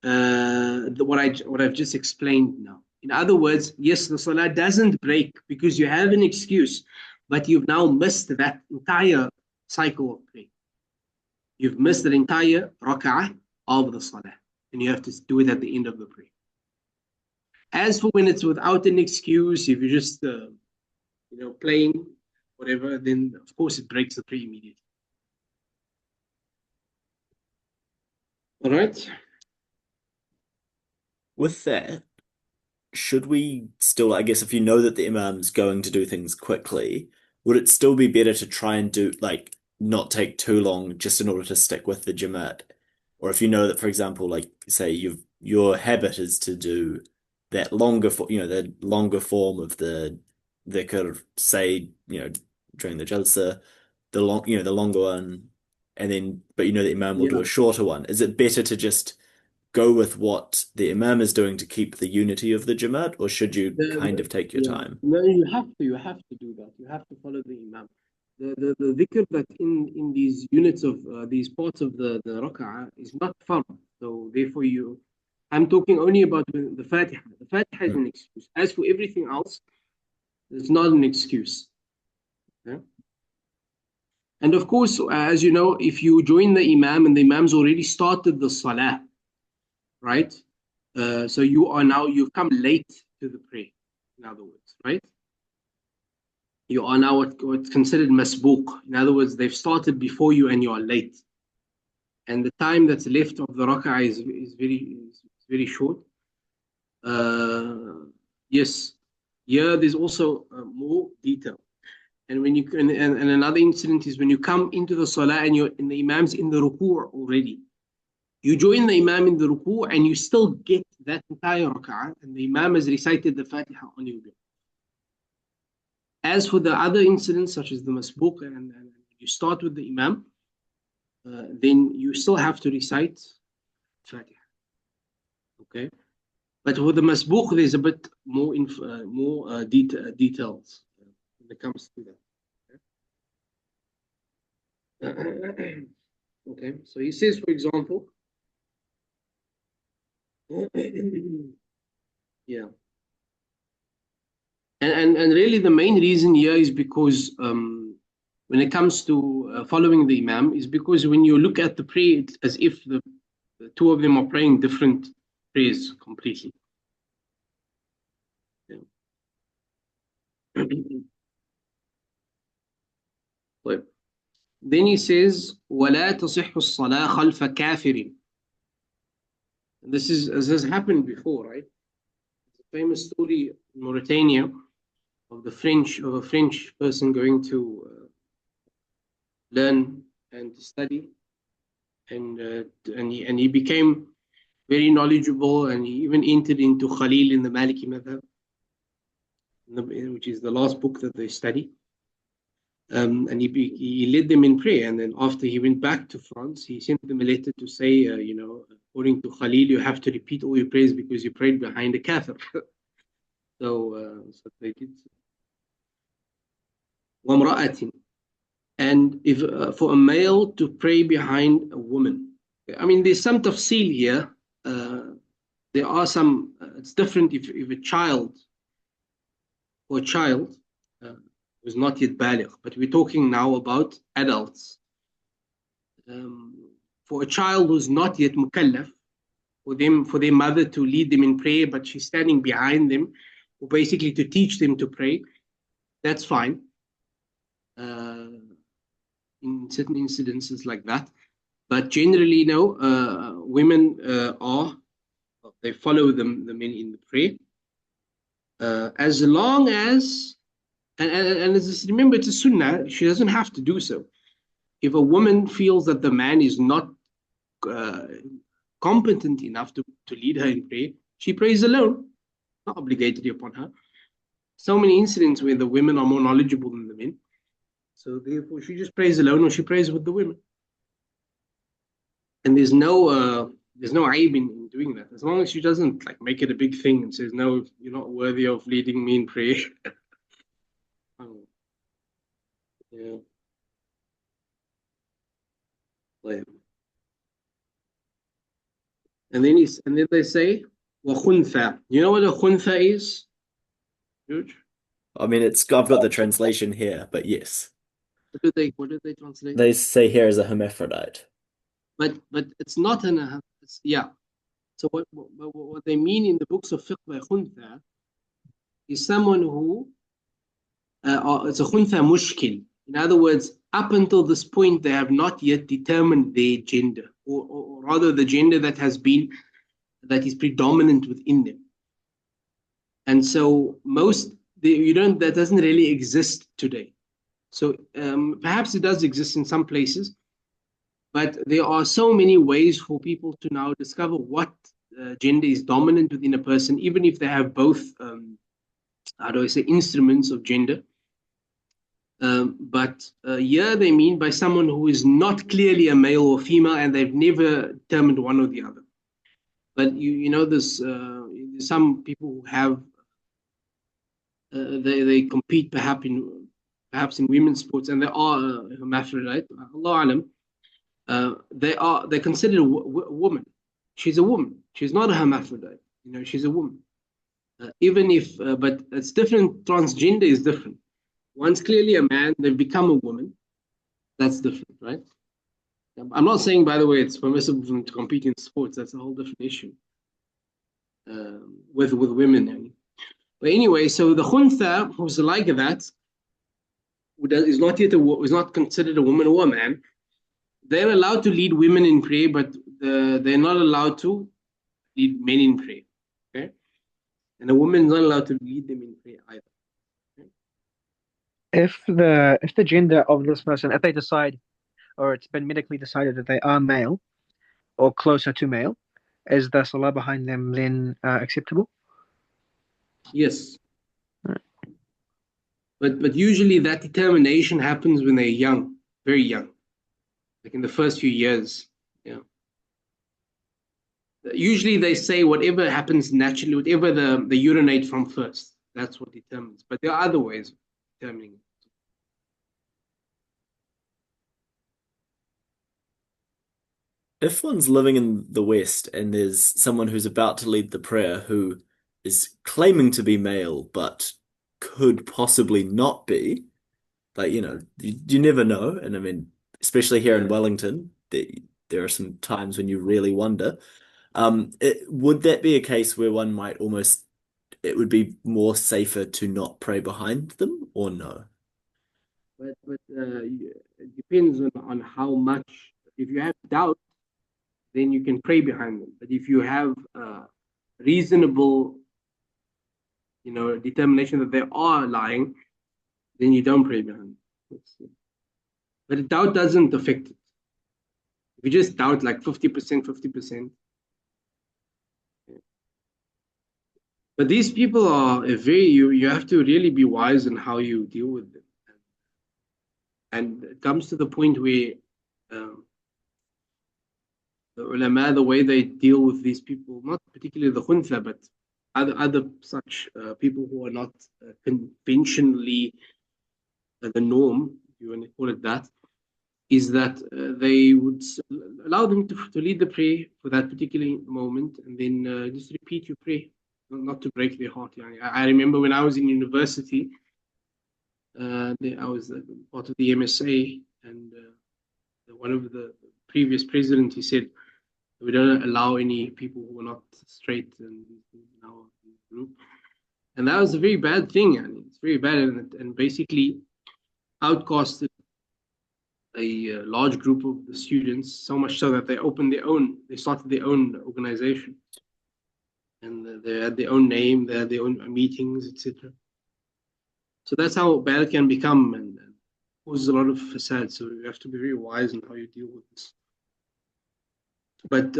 what I've just explained now. In other words, yes, the salah doesn't break because you have an excuse, but you've now missed that entire cycle of prayer. You've missed the entire rak'ah of the salah, and you have to do it at the end of the prayer. As for when it's without an excuse, if you're just playing whatever, then of course it breaks the prayer immediately. All right. With that, should we still, I guess, if you know that the imam's going to do things quickly, would it still be better to try and do, like, not take too long just in order to stick with the Jamaat? Or if you know that, for example, like, say your habit is to do that longer, the longer form of the dhikr, say, during the jalsa, the longer one, and then, but the imam will do Yeah. a shorter one. Is it better to just go with what the imam is doing to keep the unity of the Jamaat, or should you kind of take your Yeah. time? No, you have to do that. You have to follow the imam. The dhikr that in these units of these parts of the rak'ah is not fard. So therefore I'm talking only about the Fatiha. The Fatiha is Hmm. an excuse. As for everything else, it's not an excuse. Okay? And of course, as you know, if you join the imam and the imam's already started the salah, right? So you've come late to the prayer, in other words, right? You are now what's considered masbooq. In other words, they've started before you and you are late. And the time that's left of the rak'ah is very short. Yes, here there's also more detail. And when you and another incident is when you come into the salah and the imam's in the ruku' already. You join the imam in the ruku' and you still get that entire rak'ah, and the imam has recited the Fatiha on your behalf. As for the other incidents, such as the masbooq, and you start with the imam, then you still have to recite Fatiha. Okay, but for the masbooq, there's a bit more details when it comes to that. Okay, so he says, for example, yeah. And really the main reason here is because when it comes to following the imam is because when you look at the prayer, it's as if the two of them are praying different prayers completely. Yeah. Then he says, وَلَا تَصِحُّ الصَّلَاةُ خَلْفَ كَافِرٍ. This has happened before, right? famous story in Mauritania of a French person going to learn and to study, and he became very knowledgeable, and he even entered into Khalil in the Maliki Madhab, which is the last book that they study. And he led them in prayer. And then after he went back to France, he sent them a letter to say, according to Khalil, you have to repeat all your prayers because you prayed behind a kafir. So they did. وَامْرَأَةٍ. And if for a male to pray behind a woman, I mean, there's some tafsil here. There are some. It's different if a child who's not yet baligh, but we're talking now about adults. For a child who's not yet mukallaf, for their mother to lead them in prayer, but she's standing behind them, or basically to teach them to pray, that's fine. In certain incidences like that, but generally, no. Women they follow the men in the prayer, as long as and remember, it's a sunnah. She doesn't have to do so. If a woman feels that the man is not competent enough to lead her in prayer, she prays alone, not obligatory upon her. So many incidents where the women are more knowledgeable than the men, so therefore she just prays alone, or she prays with the women. And there's no aib in doing that, as long as she doesn't like make it a big thing and says, no, you're not worthy of leading me in prayer. Yeah. And then they say وَخُنْثَى. You know what a khuntha is? George? I mean, I've got the translation here, but yes. What did they translate? They say here as a hermaphrodite. But it's not yeah. So what they mean in the books of fiqh by khuntha is someone who it's a khuntha mushkil. In other words, up until this point, they have not yet determined their gender, or rather the gender that is predominant within them. And so that doesn't really exist today. So perhaps it does exist in some places, but there are so many ways for people to now discover what gender is dominant within a person, even if they have both, instruments of gender. But here they mean by someone who is not clearly a male or female, and they've never determined one or the other. But there's some people who have they compete perhaps in women's sports, and they are hermaphrodite. Allah alam. They're considered a woman. She's a woman. She's not a hermaphrodite. She's a woman. Even if, but it's different. Transgender is different. One's clearly a man, they've become a woman. That's different, right? I'm not saying, by the way, it's permissible to compete in sports. That's a whole different issue with women. But anyway, so the khuntha, who's like that, is not considered a woman or a man. They're allowed to lead women in prayer, but they're not allowed to lead men in prayer. Okay, and a woman is not allowed to lead them in prayer either. If the gender of this person, if they decide, or it's been medically decided that they are male or closer to male, is the salah behind them then acceptable? Yes. But usually that determination happens when they're young, very young, like in the first few years. Yeah. Usually they say whatever happens naturally, whatever they urinate from first, that's what determines. But there are other ways of determining it. If one's living in the West and there's someone who's about to lead the prayer who is claiming to be male but could possibly not be, like, you never know. And I mean, especially here in Wellington, there are some times when you really wonder. Would that be a case where one might it would be more safer to not pray behind them, or no? But it depends on how much. If you have doubt, then you can pray behind them. But if you have reasonable determination that they are lying, then you don't pray behind. But doubt doesn't affect it. If you just doubt like 50%, 50%. But these people are you have to really be wise in how you deal with them. And it comes to the point where the ulama, the way they deal with these people, not particularly the khuntha, but other such people who are not conventionally the norm, if you want to call it that, is that they would allow them to lead the prayer for that particular moment, and then just repeat your prayer, not to break their heart. I remember when I was in university, I was part of the MSA, and one of the previous presidents, he said, we don't allow any people who are not straight in our group. And that was a very bad thing. I mean, it's very bad, and basically outcasted a large group of the students, so much so that they started their own organization. And they had their own name, they had their own meetings, etc. So that's how bad it can become, and causes a lot of facade. So you have to be very wise in how you deal with this. But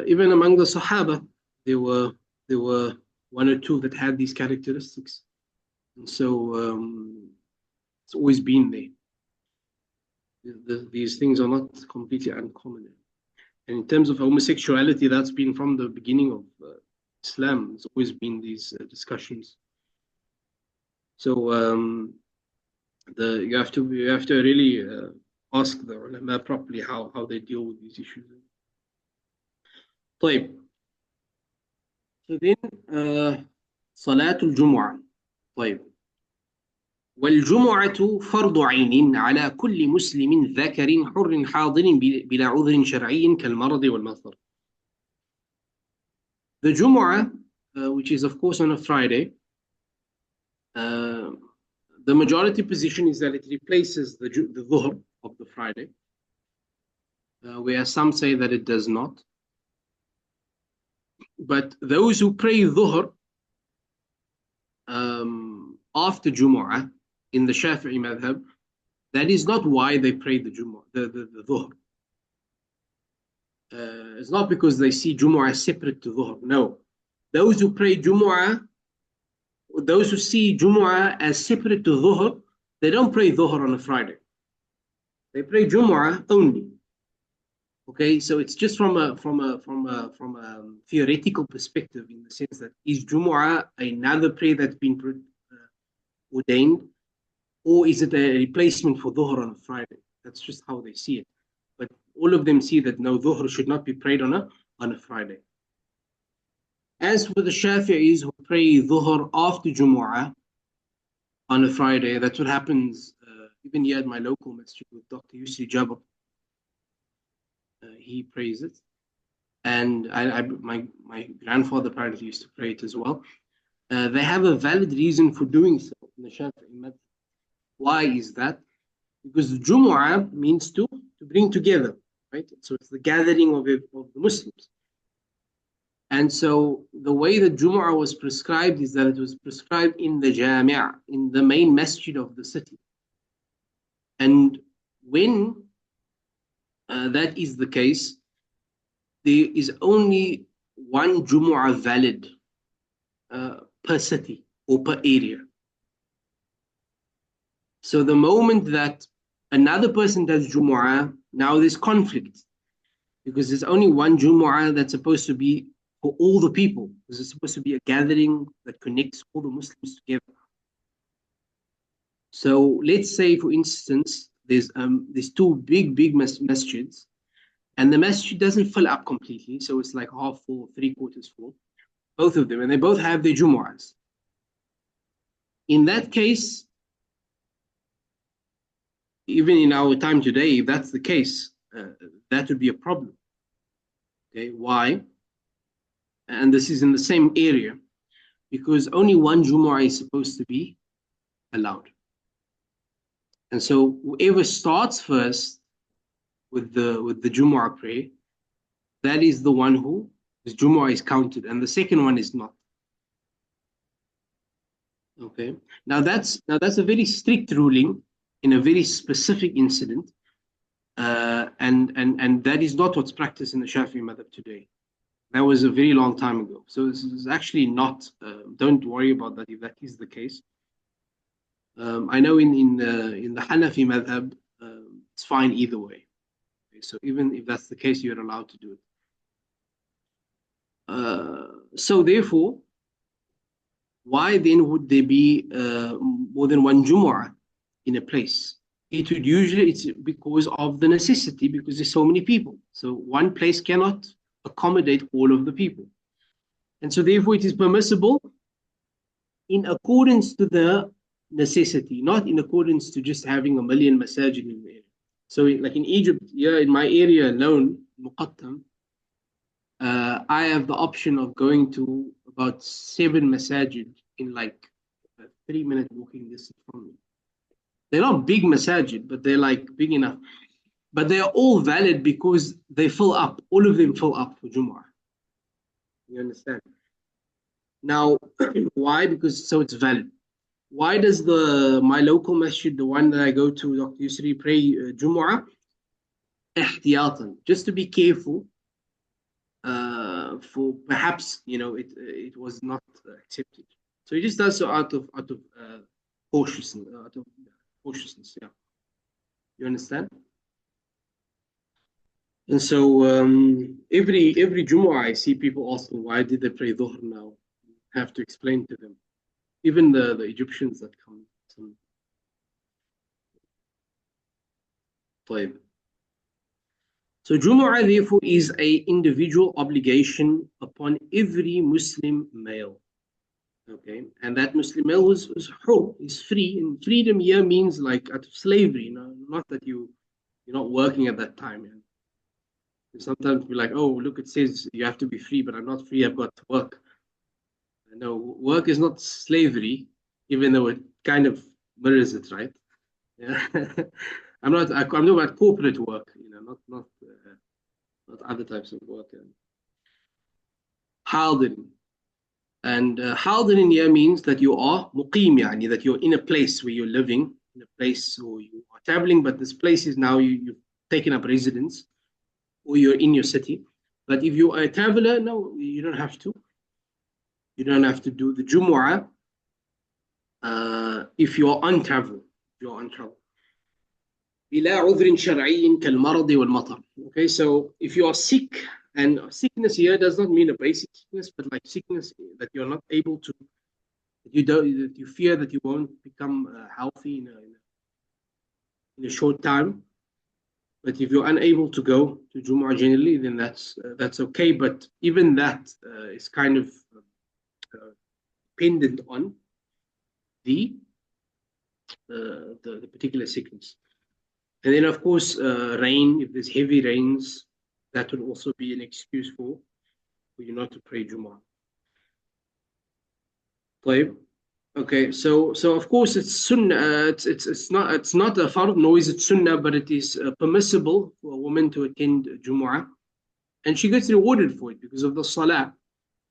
even among the Sahaba, there were one or two that had these characteristics, and so it's always been there. These things are not completely uncommon. And in terms of homosexuality, that's been from the beginning of Islam. There's always been these discussions. So you have to really ask the ulama properly how they deal with these issues. طيب. So then صلاة الجمعة. طيب. والجمعة فرض عين على كل مسلم ذكر حر حاضر بلا عذر شرعي كالمرض والمطر. The Jum'ah, which is of course on a Friday, the majority position is that it replaces the Dhuhr of the Friday, where some say that it does not. But those who pray Dhuhr after Jumu'ah in the Shafi'i madhab, that is not why they pray the Jumu'ah, the Dhuhr. It's not because they see Jumu'ah separate to Dhuhr. No. Those who pray Jumu'ah, those who see Jumu'ah as separate to Dhuhr, they don't pray Dhuhr on a Friday. They pray Jumu'ah only. Okay, so it's just from a theoretical perspective, in the sense that is Jumu'ah another prayer that's been ordained, or is it a replacement for Dhuhr on a Friday? That's just how they see it. But all of them see that no, Dhuhr should not be prayed on a Friday. As for the Shafi'is who pray Dhuhr after Jumu'ah on a Friday, that's what happens even here at my local masjid with Dr. Yusri Jabr. He prays it, and my grandfather apparently used to pray it as well. They have a valid reason for doing so in the Shafi'i madhab. Why is that? Because the Jumu'ah means to bring together, right? So it's the gathering of the Muslims. And so the way that Jumu'ah was prescribed is that it was prescribed in the Jami', in the main masjid of the city. And when that is the case, there is only one Jumu'ah valid per city or per area. So the moment that another person does Jumu'ah, now there's conflict, because there's only one Jumu'ah that's supposed to be for all the people. This is supposed to be a gathering that connects all the Muslims together. So let's say, for instance, there's two big masjids, and the masjid doesn't fill up completely, so it's like half full, 3/4 full, both of them, and they both have their Jumu'ahs. In that case, even in our time today, if that's the case, that would be a problem. Okay, why? And this is in the same area, because only one Jumu'ah is supposed to be allowed. And so whoever starts first with the Jumu'ah prayer, that is the one whose Jumu'ah is counted, and the second one is not. Okay. Now that's a very strict ruling in a very specific incident, and that is not what's practiced in the Shafi'i madhab today. That was a very long time ago. So this is actually not. Don't worry about that if that is the case. I know in the Hanafi madhab, it's fine either way. Okay, so even if that's the case, you're allowed to do it. So therefore, why then would there be more than one Jumu'ah in a place? It's because of the necessity, because there's so many people. So one place cannot accommodate all of the people. And so therefore it is permissible in accordance to the necessity, not in accordance to just having a million masajid in the area. So like in Egypt, yeah, in my area alone, Muqattam, I have the option of going to about 7 masajid in like a 3-minute walking distance from me. They're not big masajid, but they're like big enough. But they are all valid because they fill up. All of them fill up for Jumu'ah. You understand? Now, why? Because so it's valid. Why does my local masjid, the one that I go to, Dr. Yusri, pray Jumu'ah? Ihtiyatan, just to be careful. For perhaps it was not accepted, so he just does so out of cautiousness, yeah, you understand. And so every Jumu'ah I see people asking, why did they pray Dhuhr now? I have to explain to them, even the Egyptians that come. So Jumu'ah therefore is a individual obligation upon every Muslim male. Okay, and that Muslim male is hur, is free, and freedom here means like out of slavery, not that you're not working at that time. And sometimes we're like, oh, look, it says you have to be free, but I'm not free, I've got to work. No, work is not slavery, even though it kind of mirrors it, right? Yeah. I'm talking about corporate work, not other types of work. Hadirin. And hadirin here means that you are muqim, yani, that you're in a place where you're living, in a place or you are traveling, but this place is now you've taken up residence, or you're in your city. But if you are a traveler, no, you don't have to. You don't have to do the Jumu'ah if you're on travel. You're on travel. بلا عذر شرعي كالمرض والمطر. Okay, so if you are sick, and sickness here does not mean a basic sickness, but like sickness that you're not able to, that you fear that you won't become healthy in a short time. But if you're unable to go to Jumu'ah generally, then that's okay. But even that is kind of dependent on the particular sickness. And then, of course, rain. If there's heavy rains, that would also be an excuse for you not to pray Jumu'ah. Okay, so of course it's sunnah. It's not a fard, nor is it sunnah, but it is permissible for a woman to attend Jumu'ah, and she gets rewarded for it because of the Salah,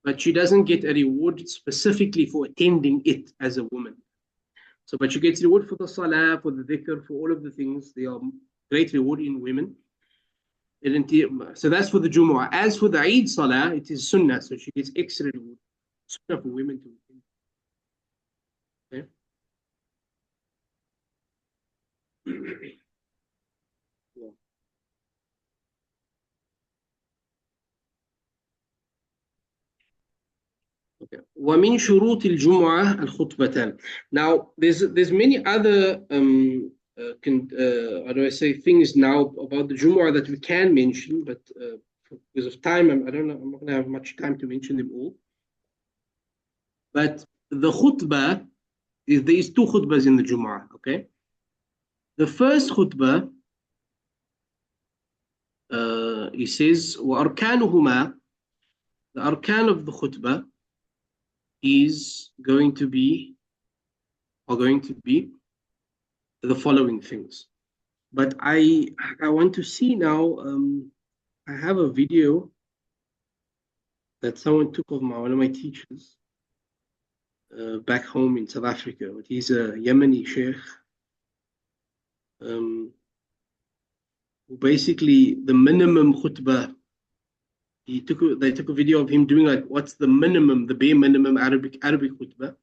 but she doesn't get a reward specifically for attending it as a woman. So, but she gets reward for the Salah, for the dhikr, for all of the things. They are great reward in women. So that's for the Jumu'ah. As for the Eid Salah, it is sunnah, so she gets extra reward. Sunnah for women to attend. Okay. Yeah. Okay. ومن شروط الجمعة الخطبتان. Now, there's many other how do I say, things now about the Jumu'ah that we can mention, but because of time, I don't know, I'm not going to have much time to mention them all. But the khutbah there is 2 khutbahs in the Jumu'ah. Okay, the first khutbah, he says وأركانهما, the arkan of the khutbah is going to be the following things. But I want to see now. I have a video that someone took of one of my teachers. back home in South Africa, but he's a Yemeni sheikh. Who basically the minimum khutbah. They took a video of him doing like what's the minimum, the bare minimum Arabic khutbah.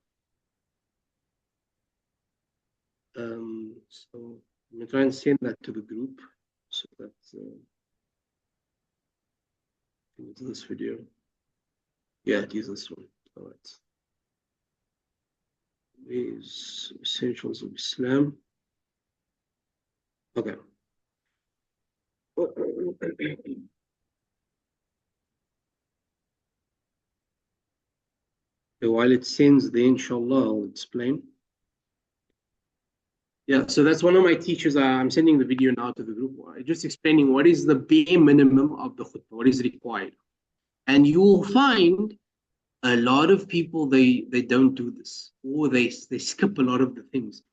So I'm gonna try and send that to the group. So that's into this video. Yeah, it is this one. All right. These essentials of Islam. Okay. While it sends there, inshallah, I'll explain. Yeah, so that's one of my teachers. I'm sending the video now to the group. Just explaining what is the bare minimum of the khutbah, what is required. And you will find a lot of people, they don't do this, or they skip a lot of the things.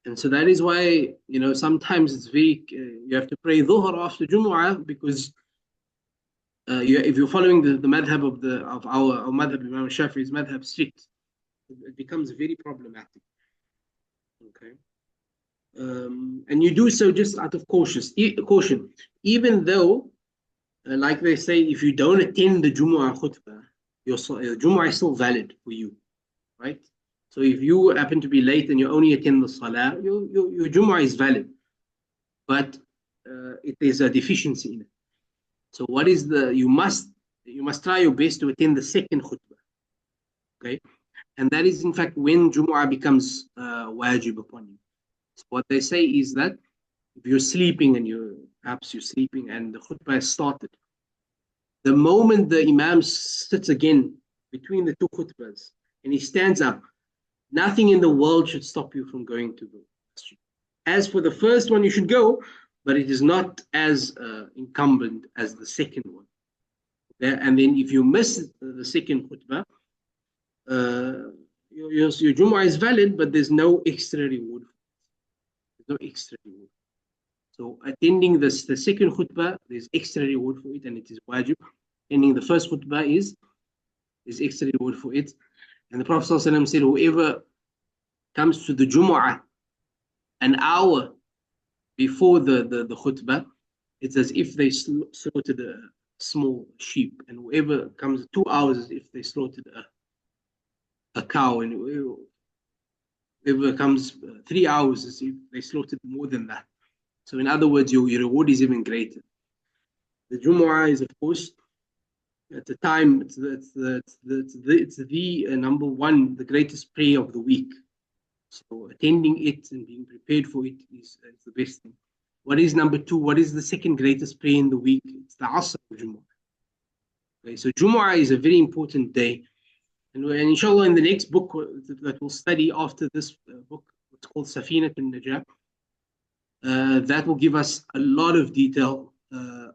And so that is why, sometimes it's very, you have to pray dhuhr after Jumu'ah, because if you're following the madhab of our madhab, Imam Shafi'i's madhab strict, it becomes very problematic. Okay. And you do so just out of caution. Even though, like they say, if you don't attend the Jumu'ah khutbah, your Jumu'ah is still valid for you, right? So if you happen to be late and you only attend the Salah, your Jumu'ah is valid. But it is a deficiency in it. So what is you must try your best to attend the second khutbah. Okay? And that is in fact when Jumu'ah becomes wajib upon you. So what they say is that if you're sleeping and perhaps you're sleeping and the khutbah has started, the moment the Imam sits again between the two khutbahs and he stands up, nothing in the world should stop you from going to the masjid. As for the first one, you should go, but it is not as incumbent as the second one. Okay? And then if you miss the second khutbah, your Jumu'ah is valid, but there's no extra reward. There's no extra reward. So attending the second khutbah, there's extra reward for it, and it is wajib. Attending the first khutbah is extra reward for it. And the Prophet ﷺ said, whoever comes to the Jumu'ah an hour before the khutbah, it's as if they slaughtered a small sheep. And whoever comes 2 hours, as if they slaughtered a cow. And whoever comes 3 hours, as if they slaughtered more than that. So in other words, your reward is even greater. The Jumu'ah is, of course, at the time, it's the number one, the greatest prayer of the week. So attending it and being prepared for it is the best thing. What is number two? What is the second greatest prayer in the week? It's the Asr of Jumu'ah. Okay, so Jumu'ah is a very important day. And inshallah, in the next book that we'll study after this book, it's called Safinat al-Najah, that will give us a lot of detail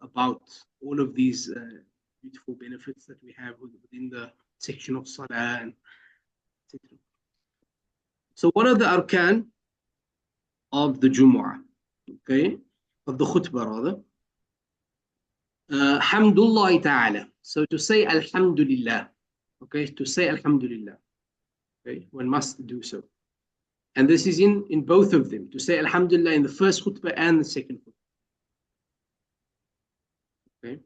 about all of these beautiful benefits that we have within the section of Salah, and etc. So what are the arkan of the Jumu'ah? Okay, of the khutbah rather. Hamdulillah ta'ala. So to say Alhamdulillah. Okay, to say Alhamdulillah. Okay, one must do so. And this is in both of them. To say Alhamdulillah in the first khutbah and the second khutbah. Okay.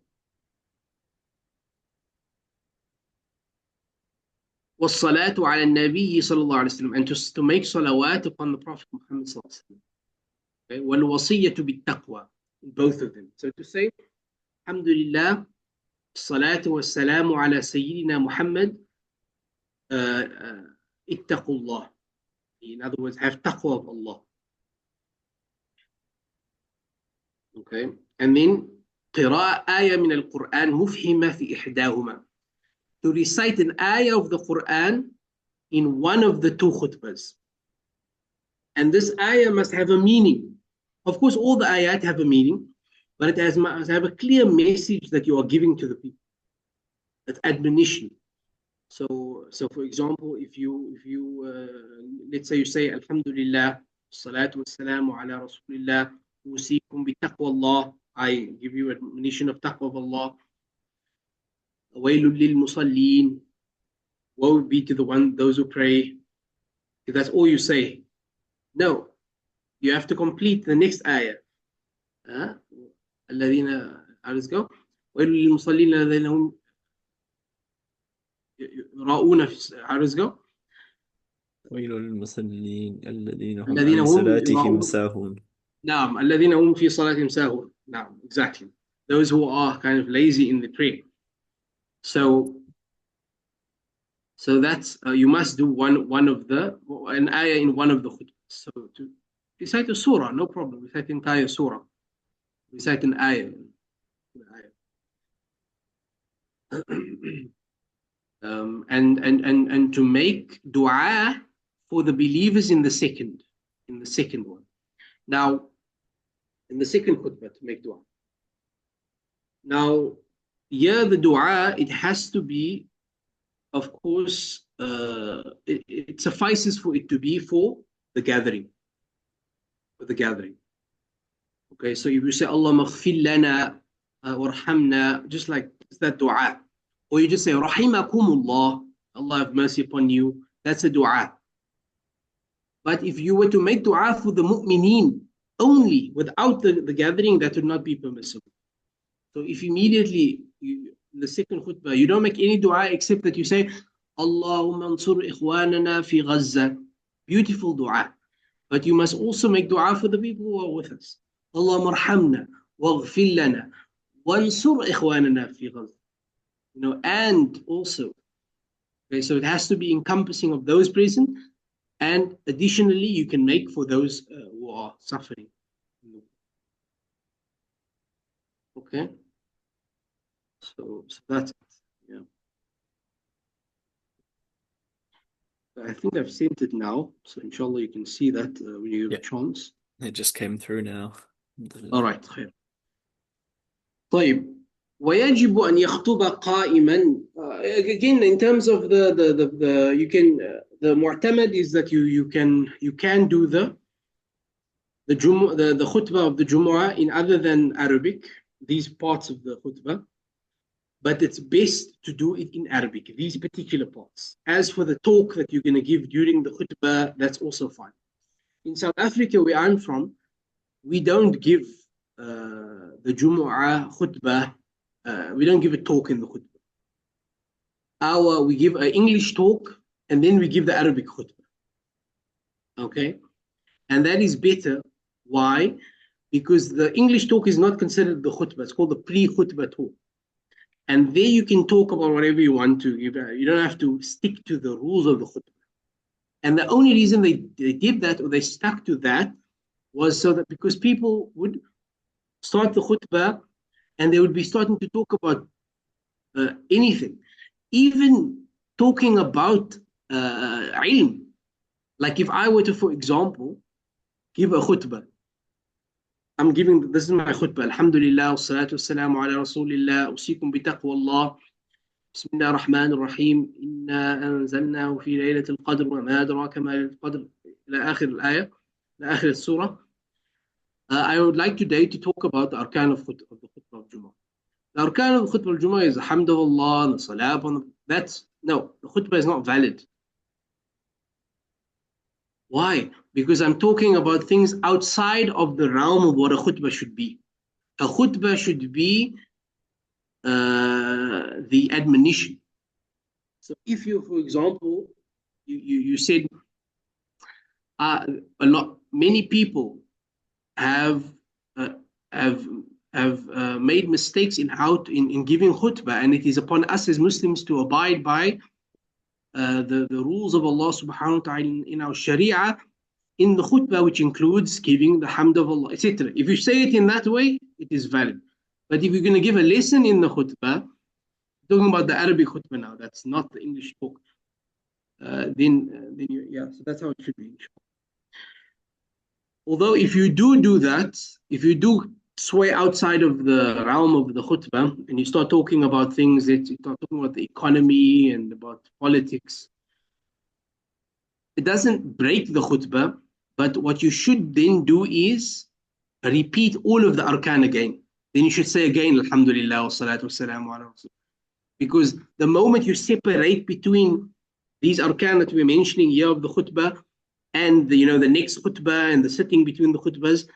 والصلاة على النبي صلى الله عليه وسلم, and to make salawat upon the Prophet Muhammad صلى الله عليه وسلم. Okay. والوصية بالتقوى, in both of them. So to say Alhamdulillah, الصلاة والسلام على سيدنا محمد, اتقوا الله. In other words, have taqwa of Allah. Okay. And then قراءة آية من القرآن مفهمة في إحداهما. To recite an ayah of the Quran in one of the two khutbahs. And this ayah must have a meaning. Of course, all the ayat have a meaning, but it must have a clear message that you are giving to the people. That's admonition. So for example, if you let's say you say Alhamdulillah, salatu wassalamu ala rasulillah, usikum bi taqwa Allah, I give you admonition of taqwa of Allah. وَيْلٌ لِلْمُصَلِّينَ, woe be to those who pray. If that's all you say, no, you have to complete the next ayah. الذين, let's go. ويل للمصلين الذين هم يراؤون let's go. ويل للمصلين الذين هم الذين عن هم صلاتهم يراؤون. ساهون. نعم الذين هم في صلاتهم ساهون. نعم, exactly. Those who are kind of lazy in the prayer. So that's you must do one of an ayah in one of the khutbahs. So to recite a surah, no problem. Recite the entire surah. Recite an ayah. And to make dua for the believers in the second one. Now, in the second khutbah, to make dua. Now, here the dua, it has to be, of course, it suffices for it to be for the gathering. Okay, so if you say Allahumma ighfir lana warhamna, just like that dua, or you just say rahimakumullah, Allah have mercy upon you, that's a dua. But if you were to make dua for the mu'mineen only without the gathering, that would not be permissible. So if immediately the second khutbah, you don't make any dua except that you say Allahumma ansur ikhwanana fi Gaza. Beautiful dua. But you must also make dua for the people who are with us. Allahumma arhamna waghfir lana wansur ikhwanana fi Gaza. And also, okay, so it has to be encompassing of those present, and additionally you can make for those who are suffering. Okay, so that's it. Yeah, I think I've sent it now, so inshallah you can see that when you have a chance. It just came through now. All right. خير. طيب. ويجب أن يخطب قائما. Again, in terms of the you can the mu'tamad is that you can do the khutbah of the Jumu'ah in other than Arabic, these parts of the khutbah, but it's best to do it in Arabic, these particular parts. As for the talk that you're going to give during the khutbah, that's also fine. In South Africa, where I'm from, we don't give the Jumu'ah khutbah. We don't give a talk in the khutbah. We give an English talk and then we give the Arabic khutbah. Okay? And that is better. Why? Because the English talk is not considered the khutbah. It's called the pre-khutbah talk. And there you can talk about whatever you want to. You don't have to stick to the rules of the khutbah. And the only reason they did that, or they stuck to that, was so that because people would start the khutbah and they would be starting to talk about anything, even talking about ilm. Like if I were to, for example, give a khutbah, this is my khutbah. Alhamdulillah, wassalatu wassalamu ala rasulillah, usikum bitaqwa Allah, bismillah ar-Rahman ar-Rahim, inna anzalnahu fi laylatil qadr, wa ma adraka ma laylatul qadr, ila akhir al-ayah, ila akhir al-surah. I would like today to talk about the arkan of the khutbah of Jumah. The arkan of the khutbah of Jumah is the hamd of Allah, the salah upon no, the khutbah is not valid. Why? Because I'm talking about things outside of the realm of what a khutbah should be. A khutbah should be the admonition. if you, for example, you said many people have made mistakes in giving khutbah, and it is upon us as Muslims to abide by the rules of Allah subhanahu wa ta'ala in our sharia, in the khutbah, which includes giving the hamd of Allah, etc. If you say it in that way, it is valid. But if you're going to give a lesson in the khutbah, talking about the Arabic khutbah now, that's not the English talk, so that's how it should be. Although if you do that, if you do sway outside of the realm of the khutbah and you start talking about things, that you start talking about the economy and about politics, it doesn't break the khutbah, but what you should then do is repeat all of the arkan again. Then you should say again, Alhamdulillah, wa salatu wa salamu ala rasul. Because the moment you separate between these arkan that we're mentioning here of the khutbah and the next khutbah and the sitting between the khutbahs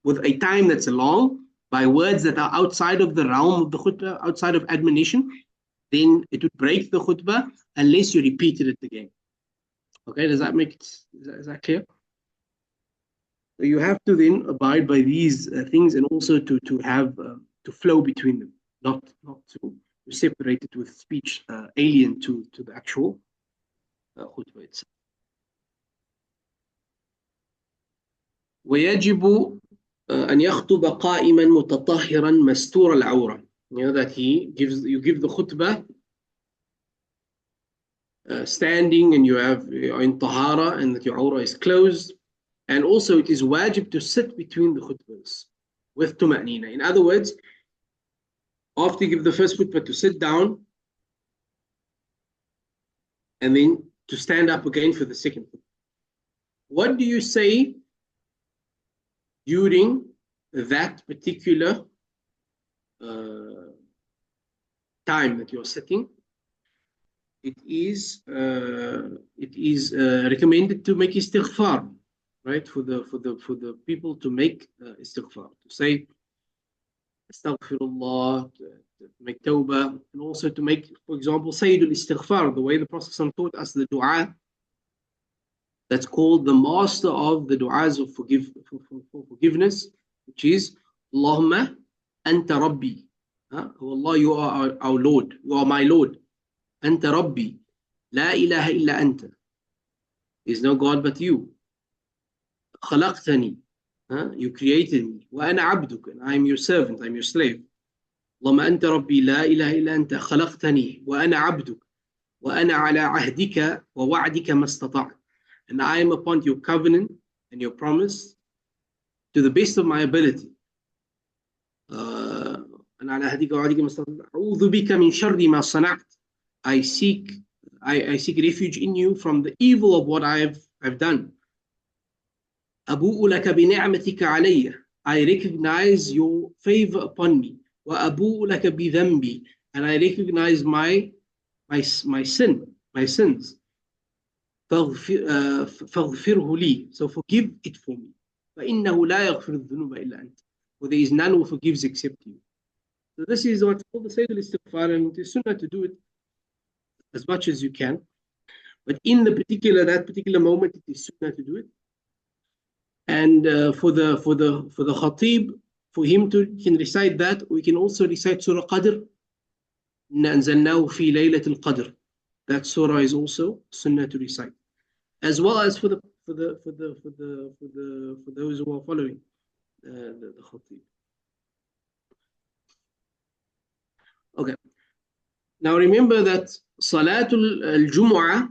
with a time that's long by words that are outside of the realm of the khutbah, outside of admonition, then it would break the khutbah unless you repeated it again. Okay, does that make it, is that clear? So you have to then abide by these things, and also to have to flow between them, not to separate it with speech alien to the actual khutbah itself. ويجب أن يخطب قائما متطهرا مستور العورة. That you give the khutbah standing, and you're in tahara, and that your awrah is closed. And also it is wajib to sit between the khutbahs with tuma'nina. In other words, after you give the first khutbah, to sit down and then to stand up again for the second khutbah. What do you say during that particular time that you're sitting? It is recommended to make istighfar, right? For the people to make istighfar, to say astaghfirullah, to make tawbah, and also to make, for example, sayyidul istighfar, the way the Prophet taught us the dua that's called the master of the du'as of forgiveness, which is Allahumma anta rabbi. Oh Allah, you are our Lord, you are my Lord. Anta rabbi, la ilaha illa anta. There is no God but you. Khalaqtani, you created me. Wa ana abduk, and I am your servant, I am your slave. Allahumma anta rabbi, la ilaha illa anta. Khalaqtani, wa ana abduk. Wa ana ala ahdika wa wa'dika mastata'at. And I am upon your covenant and your promise to the best of my ability. I seek refuge in you from the evil of what I've done. I recognize your favor upon me. And I recognize my sins. فاغفره لي, so forgive it for me. فإنه لا يغفر الذنوب إلا أنت, for there is none who forgives except you. So this is what's called the Sayyid al-Istighfar, and it is sunnah to do it as much as you can. But in that particular moment, it is sunnah to do it. And for the khatib, for him to can recite that, we can also recite Surah Qadr. إِنَّا أَنزَلْنَاهُ فِي لَيْلَةِ الْقَدْرِ. That surah is also sunnah to recite, as well as for those who are following the khatib. Okay. Now remember that Salatul al-Jumu'ah,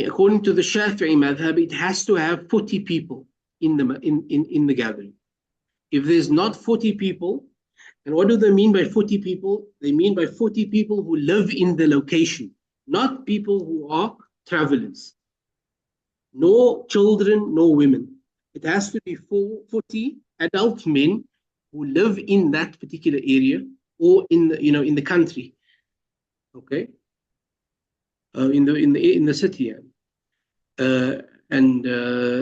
according to the Shafi'i madhab, it has to have 40 people in the gathering. If there's not 40 people, and what do they mean by 40 people? They mean by 40 people who live in the location, not people who are travelers. No children, no women. It has to be 40 adult men who live in that particular area or in the country. Okay, in the city, and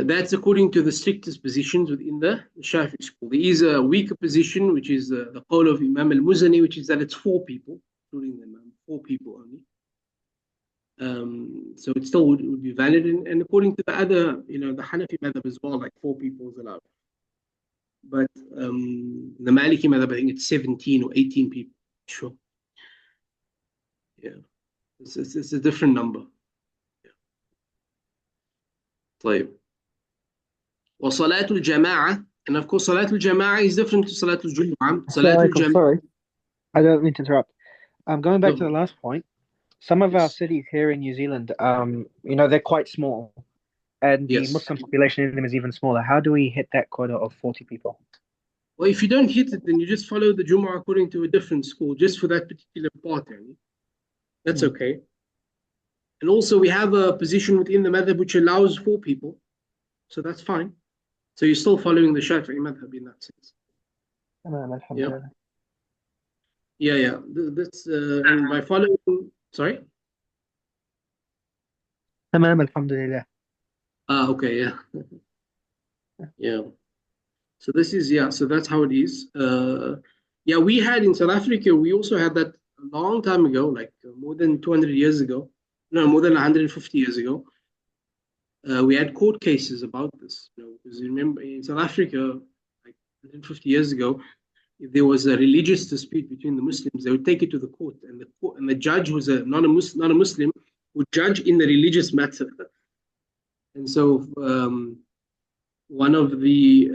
that's according to the strictest positions within the Shafi'i school. There is a weaker position, which is the qawl of Imam al-Muzani, which is that it's 4 people, including the Imam, 4 people only. So it still would be valid, and according to the other, the Hanafi madhab as well, like 4 people is allowed. But the Maliki madhab, I think it's 17 or 18 people. Sure. Yeah, it's a different number. Yeah. طيب. وصلاة الجماعة, and of course صلاة الجماعة is different to صلاة الجمعة. صلاة الجماعة. Sorry, I don't mean to interrupt. Going back to the last point. Some of our Yes. cities here in New Zealand, they're quite small, and the Yes. Muslim population in them is even smaller. How do we hit that quota of 40 people? Well, if you don't hit it, then you just follow the Jumah according to a different school, just for that particular part. That's okay. And also, we have a position within the madhab which allows 4 people, so that's fine. So you're still following the Shafi'i madhab in that sense. Yeah. That's and by following. Sorry. تمام الحمد لله. Okay, yeah, yeah. So this is, yeah. So that's how it is. Yeah, we had in South Africa. We also had that a long time ago, like more than 200 years ago. No, more than 150 years ago. We had court cases about this. Because you remember in South Africa, like 150 years ago, if there was a religious dispute between the Muslims, they would take it to the court, and the judge was not a Muslim, would judge in the religious matter. And so one of the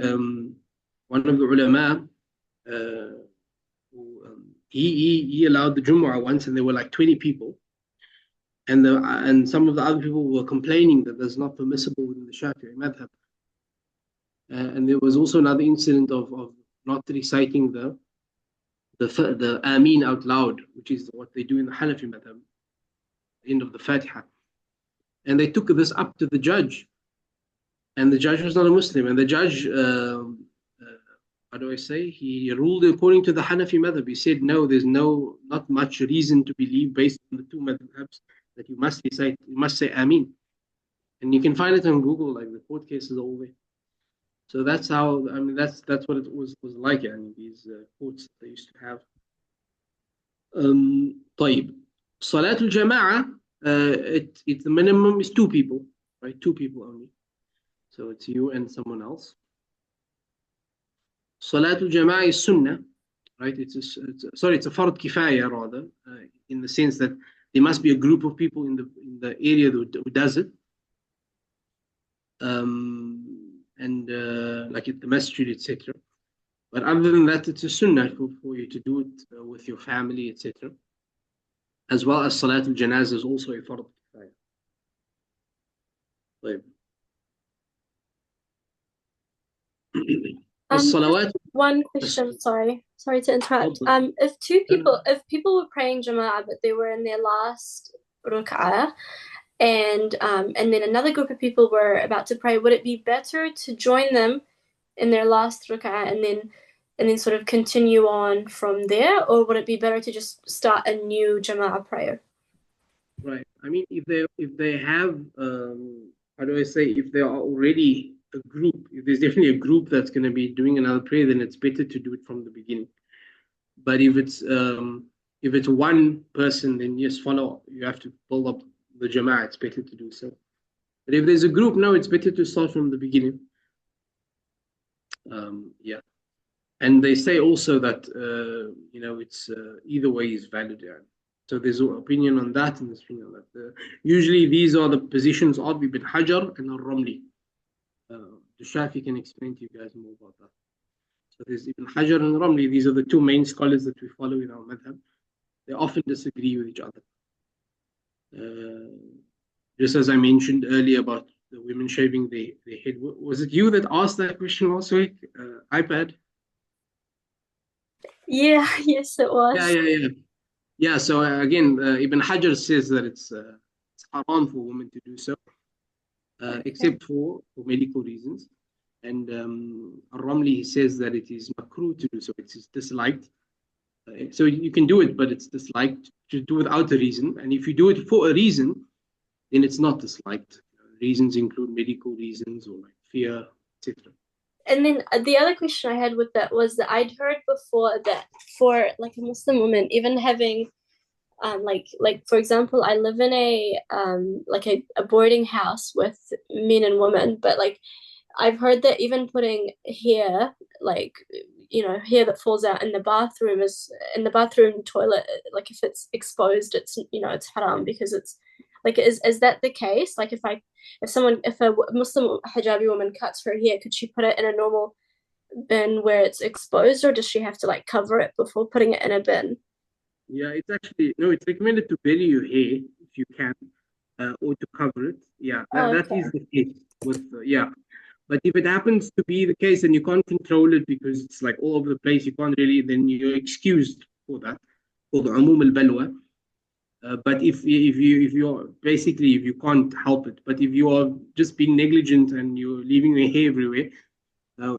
ulama, he allowed the Jum'ah once, and there were like 20 people, and some of the other people were complaining that that's not permissible within the Shafi'i madhab. And there was also another incident of not reciting the Ameen out loud, which is what they do in the Hanafi madhab, end of the Fatiha. And they took this up to the judge, and the judge was not a Muslim, and the judge, how do I say, he ruled according to the Hanafi madhab. He said, no, there's not much reason to believe based on the two madhabs that you must recite, you must say Ameen. And you can find it on Google, like the court cases all the way. So that's how, I mean, that's what it was like. I mean, these courts that they used to have. طيب, صلاة الجماعة, the minimum is two people, right? Two people only. So it's you and someone else. صلاة الجماعة is sunnah, right? It's a fard kifaya rather, in the sense that there must be a group of people in the area who does it. And like at the masjid, etc. But other than that, it's a sunnah for you to do it with your family, etc. As well as Salat al-Janazah is also a fard kifaya. طيب. الصلوات. One question, sorry to interrupt. If people were praying Jama'ah but they were in their last ruk'ah, and then another group of people were about to pray, would it be better to join them in their last rak'ah and then sort of continue on from there, or would it be better to just start a new Jama'ah prayer? Right. I mean, if they have, how do I say, if they are already a group, if there's definitely a group that's going to be doing another prayer, then it's better to do it from the beginning. But if it's one person, then yes, follow. You have to build up the Jama'ah. It's better to do so. But if there's a group, no, it's better to start from the beginning. Yeah. And they say also that it's either way is valid. Yeah. So there's an opinion on that and this opinion on that. Usually these are the positions of Ibn Hajar and Al-Ramli. The Shafi can explain to you guys more about that. So there's Ibn Hajar and Ramli. These are the two main scholars that we follow in our madhab. They often disagree with each other. Just as I mentioned earlier about the women shaving their head. Was it you that asked that question last week? iPad? Yeah, yes, it was. Yeah, so again, Ibn Hajar says that it's haram for women to do so, except for medical reasons. And Al-Ramli says that it is makruh to do so. It is disliked. So you can do it, but it's disliked to do without a reason. And if you do it for a reason, then it's not disliked. Reasons include medical reasons or like fear, etc. And then the other question I had with that was that I'd heard before that for like a Muslim woman, even having like for example, I live in a boarding house with men and women, but like I've heard that even putting hair, like hair that falls out in the bathroom toilet, like if it's exposed, it's it's haram because it's like is that the case? Like if a Muslim hijabi woman cuts her hair, could she put it in a normal bin where it's exposed, or does she have to like cover it before putting it in a bin? Yeah, it's actually it's recommended to bury your hair if you can, or to cover it. Yeah, that is the case with But if it happens to be the case and you can't control it because it's like all over the place, you can't really, then you're excused for that, for the umum al-balwa. But if you can't help it, but if you are just being negligent and you're leaving your hair everywhere,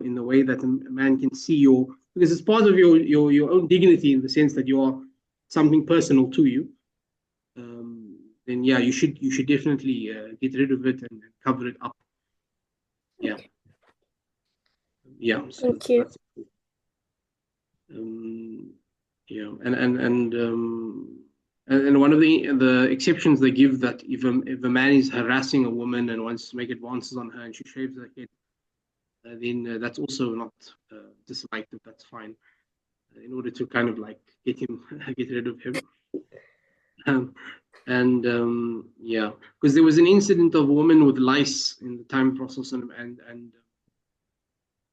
in the way that a man can see because it's part of your own dignity in the sense that you are something personal to you. then yeah, you should definitely get rid of it and cover it up. Yeah. Yeah. So Thank you. that's it. Yeah, and one of the exceptions they give, that if a man is harassing a woman and wants to make advances on her and she shaves her head, then that's also not disliked. That's fine, in order to kind of like get rid of him. Yeah, because there was an incident of a woman with lice in the time of Prophet and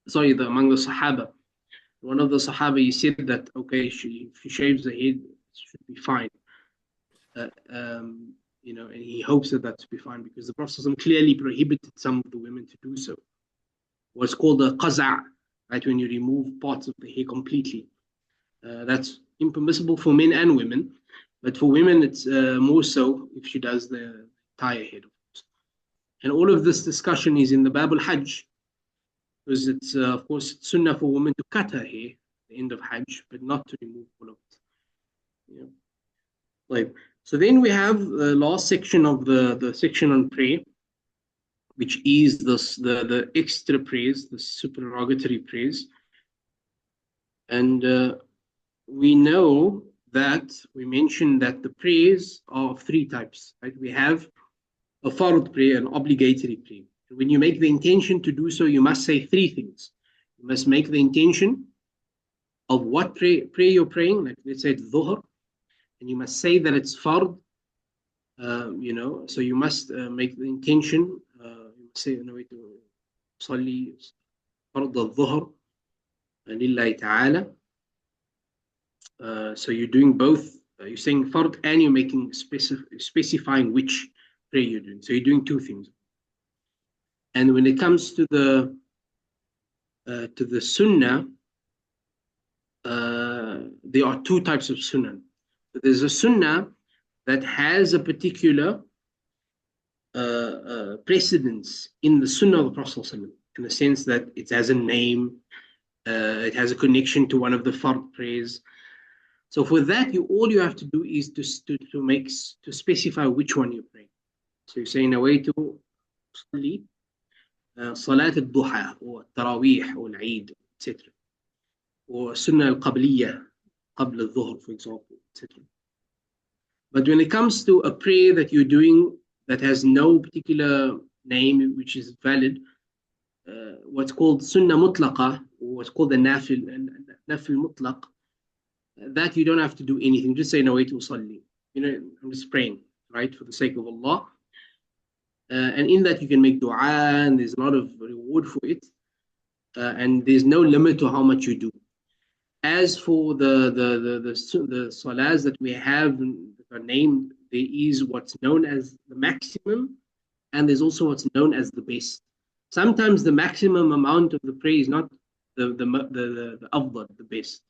sorry, among the Sahaba. One of the Sahaba, he said that okay, if she shaves her head, it should be fine. And he hopes that to be fine, because the Prophet clearly prohibited some of the women to do so. What's called a qaza', right? When you remove parts of the hair completely. That's impermissible for men and women, but for women it's more so if she does the entire head, of course. And all of this discussion is in the Bab al-Hajj, because it's of course it's sunnah for women to cut her hair at the end of Hajj, but not to remove all of it. Yeah. Like, so then we have the last section of the section on prayer, which is the extra prayers, the supererogatory prayers. And we know that we mentioned that the prayers are of three types, right? We have a fard prayer, an obligatory prayer. And when you make the intention to do so, you must say three things. You must make the intention of what prayer you're praying, like let's say dhuhr, and you must say that it's fard. So you must make the intention. You must say, نويت أصلي فرض الظهر لله تعالى. So you're doing both. You're saying fard and you're making specifying which prayer you're doing. So you're doing two things. And when it comes to the sunnah, there are two types of sunnah. There's a sunnah that has a particular precedence in the sunnah of the Prophet, in the sense that it has a name, it has a connection to one of the fard prayers. So for that, all you have to do is to specify which one you pray. So you say nawaitu usalli salat al-duha or tarawih or al-eid, etc. Or sunnah al-qabliyah, qabl al-dhuhr, for example, etc. But when it comes to a prayer that you're doing that has no particular name which is valid, what's called sunnah mutlaqa, or what's called the nafil mutlaq, that you don't have to do anything. Just say nawaitu usalli. I'm just praying, right, for the sake of Allah. And in that you can make dua, and there's a lot of reward for it. And there's no limit to how much you do. As for the salahs that we have that are named, there is what's known as the maximum, and there's also what's known as the best. Sometimes the maximum amount of the prayer is not the afdal, the best.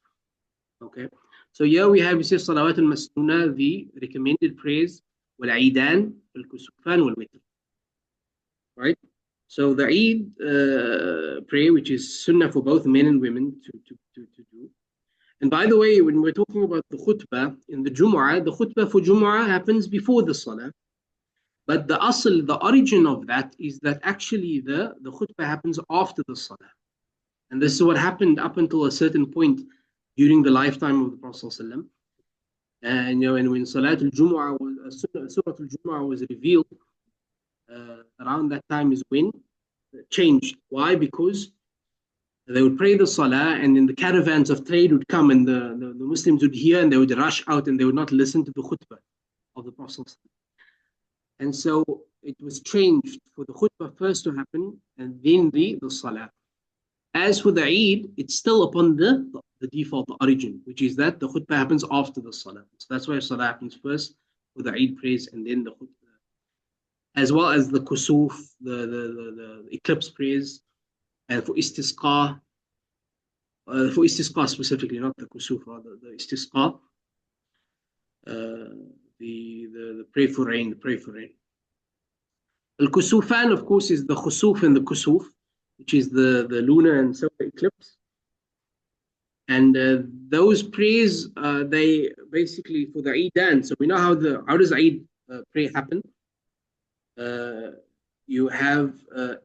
Okay, so here we have, salawat al-masnuna, the recommended prayers, wal-aidan, wal-kusufan, wal-witr. Right? So the Eid prayer, which is sunnah for both men and women to do. And by the way, when we're talking about the khutbah in the Jum'ah, the khutbah for Jum'ah happens before the salah. But the origin of that is that actually the khutbah happens after the salah. And this is what happened up until a certain point during the lifetime of the Prophet ﷺ. And when Salat al-Jum'ah Surah al-Jum'ah was revealed, around that time is when it changed. Why? Because they would pray the salah, and then the caravans of trade would come, and the Muslims would hear, and they would rush out, and they would not listen to the khutbah of the Prophet. And so it was changed for the khutbah first to happen, and then the salah. As for the Eid, it's still upon the default, the origin, which is that the khutbah happens after the salah. So that's why salah happens first for the Eid prayers, and then the khutbah. As well as the kusuf, the eclipse prayers, and for istisqa specifically, not the kusuf, rather the istisqa, the pray for rain, Al-kusufan, of course, is the khusuf and the kusuf, which is the lunar and solar eclipse. And those prayers, they basically for the Eidan. So we know how does Eid prayer happen, you have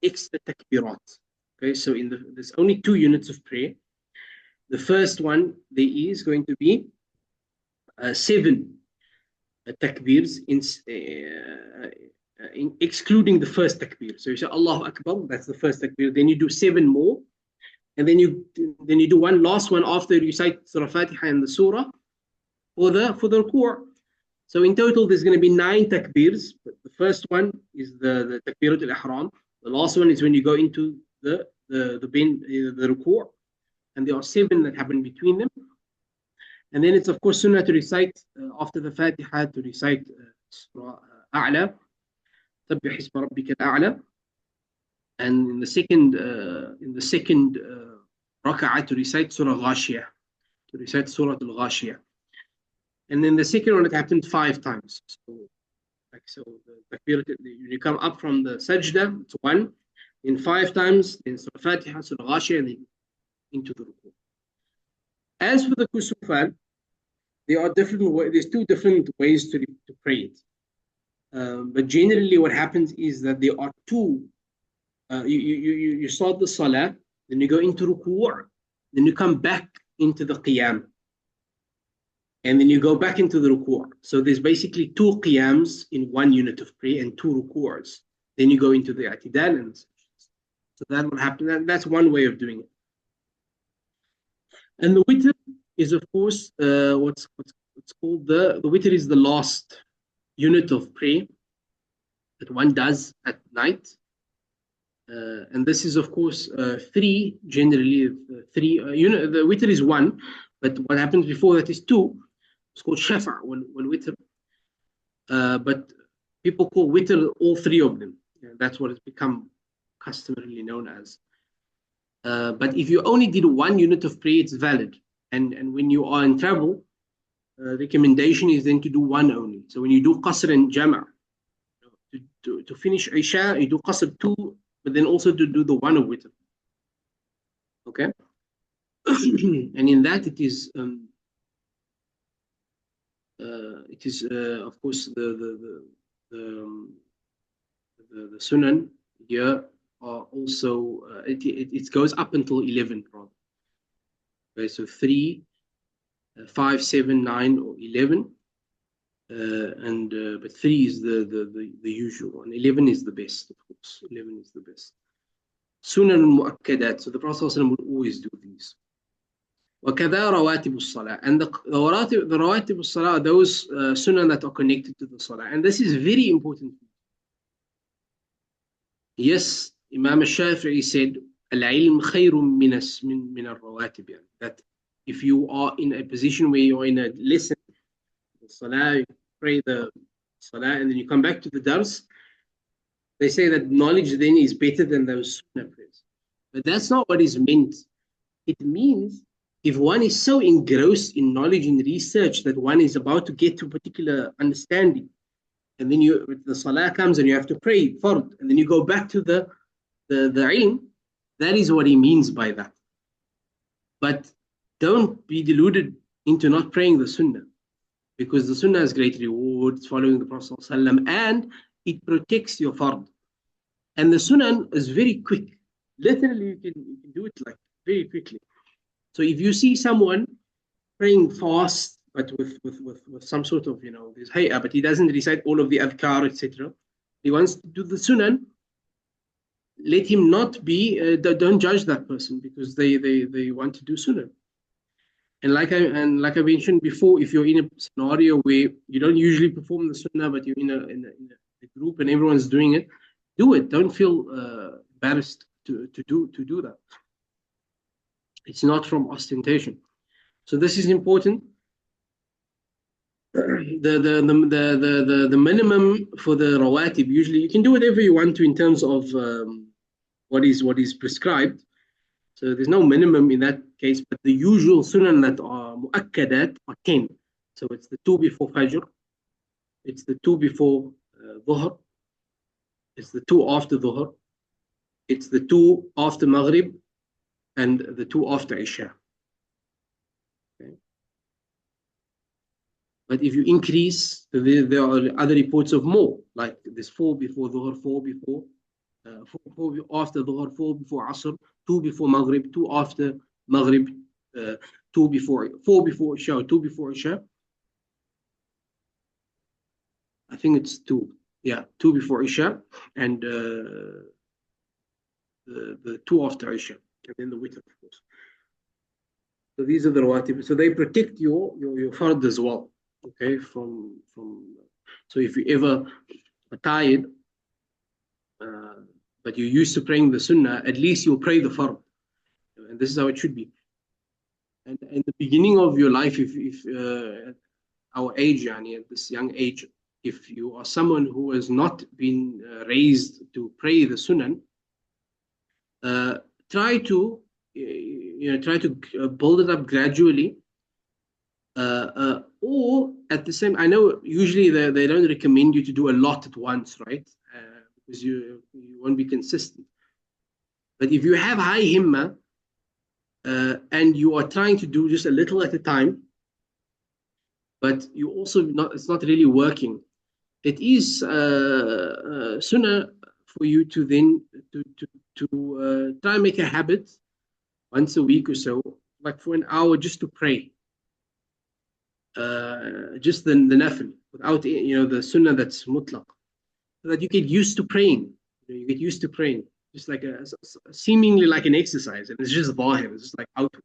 extra takbirat. Okay, so there's only 2 units of prayer. The first one, there is going to be 7 takbirs excluding the first takbir. So you say Allahu Akbar, that's the first takbir. Then you do 7 more, and then you do one last one after you recite Surah Fatiha and the Surah for the ruku'. So in total, there's going to be 9 takbirs. But the first one is the takbirat al-ihram. The last one is when you go into the ruku', and there are 7 that happen between them. And then it's of course sunnah to recite after the Fatiha to recite Surah A'la, Sabbih Isma Rabbika Al-A'la, and in the second rak'ah to recite Surah Ghashiyah, to recite Surah Al-Ghashiyah. And then the second one, it happened 5 times. So the takbir, you come up from the sajda, it's 1, then 5 times, then Surah Fatiha, Surah Ghashiyah, and then into the ruku'. As for the kusufan, there are different ways. There's 2 different ways to pray it. But generally, what happens is that there are 2. You start the salah, then you go into ruku', then you come back into the qiyam, and then you go back into the ruku'. So there's basically 2 qiyams in 1 unit of prayer and 2 ruku'as. Then you go into the i'tidal, and so that will happen. That's one way of doing it. And the witr is, of course, what's called the witr is the last unit of prayer that one does at night. And this is, of course, 3, generally 3. The witr is 1, but what happens before that is 2. It's called shafa' wal witr. But people call witr all 3 of them. That's what it's become customarily known as. But if you only did 1 unit of prayer, it's valid. And when you are in travel, recommendation is then to do 1 only. So when you do qasr and jama', to finish Isha, you do qasr 2, but then also to do the 1 of witr. Okay? And in that, it is of course the sunan here are also it goes up until 11 rather. Okay, so 3, 5, 7, 9, or 11, but 3 is the usual one. 11 is the best, of course. 11 is the best. Sunan mu'akkadat. So the Prophet ﷺ would always do these. وَكَذَا رَوَاتِبُ الصَّلَاةِ. And the rawatib al-salah are those sunan that are connected to the salah. And this is very important. Yes, Imam al-Shafi'i said, al-ilm khayrun min al-rawatib. That if you are in a position where you're in a lesson, the salah, you pray the salah, and then you come back to the dars, they say that knowledge then is better than those sunnah prayers. But that's not what is meant. It means if one is so engrossed in knowledge and research that one is about to get to a particular understanding, and then the salah comes and you have to pray fard, and then you go back to the ilm, that is what he means by that. But don't be deluded into not praying the sunnah, because the sunnah has great rewards following the Prophet ﷺ, and it protects your fard. And the sunnah is very quick. Literally, you can do it like very quickly. So if you see someone praying fast, but with some sort of, this hay'ah, but he doesn't recite all of the adhkar, etc., he wants to do the sunnah, let him not be, don't judge that person, because they want to do sunnah. And like I mentioned before, if you're in a scenario where you don't usually perform the sunnah, but you're in a group and everyone's doing it, do it. Don't feel embarrassed to do that. It's not from ostentation. So this is important. The minimum for the rawatib, usually you can do whatever you want to in terms of what is prescribed. So there's no minimum in that case, but the usual sunan that are mu'akkadat are 10. So it's the 2 before Fajr, it's the 2 before Dhuhr, it's the 2 after Dhuhr, it's the 2 after Maghrib, and the 2 after Isha. Okay. But if you increase, there are other reports of more, like there's 4 before Dhuhr, 4 before, 4 after Dhuhr, 4 before Asr, 2 before Maghrib, 2 after Maghrib, 2 before, 4 before Isha, 2 before Isha. I think it's 2. Yeah, 2 before Isha, and the 2 after Isha, and then the witr, of course. So these are the rawatib. So they protect your fard as well. Okay, from so if you ever are tired, but you're used to praying the sunnah, at least you'll pray the fard, and this is how it should be. And in the beginning of your life, if at our age, yani at this young age, if you are someone who has not been raised to pray the sunnah, try to build it up gradually. Or at the same, I know usually they don't recommend you to do a lot at once, right? Because you won't be consistent. But if you have high himma and you are trying to do just a little at a time, but you also it's not really working, it is sunnah for you to then to try and make a habit once a week or so, like for an hour, just to pray. Just the nafil, without the sunnah that's mutlaq, so that you get used to praying. You get used to praying, just like seemingly like an exercise, and it's just zahir, it's just like outward.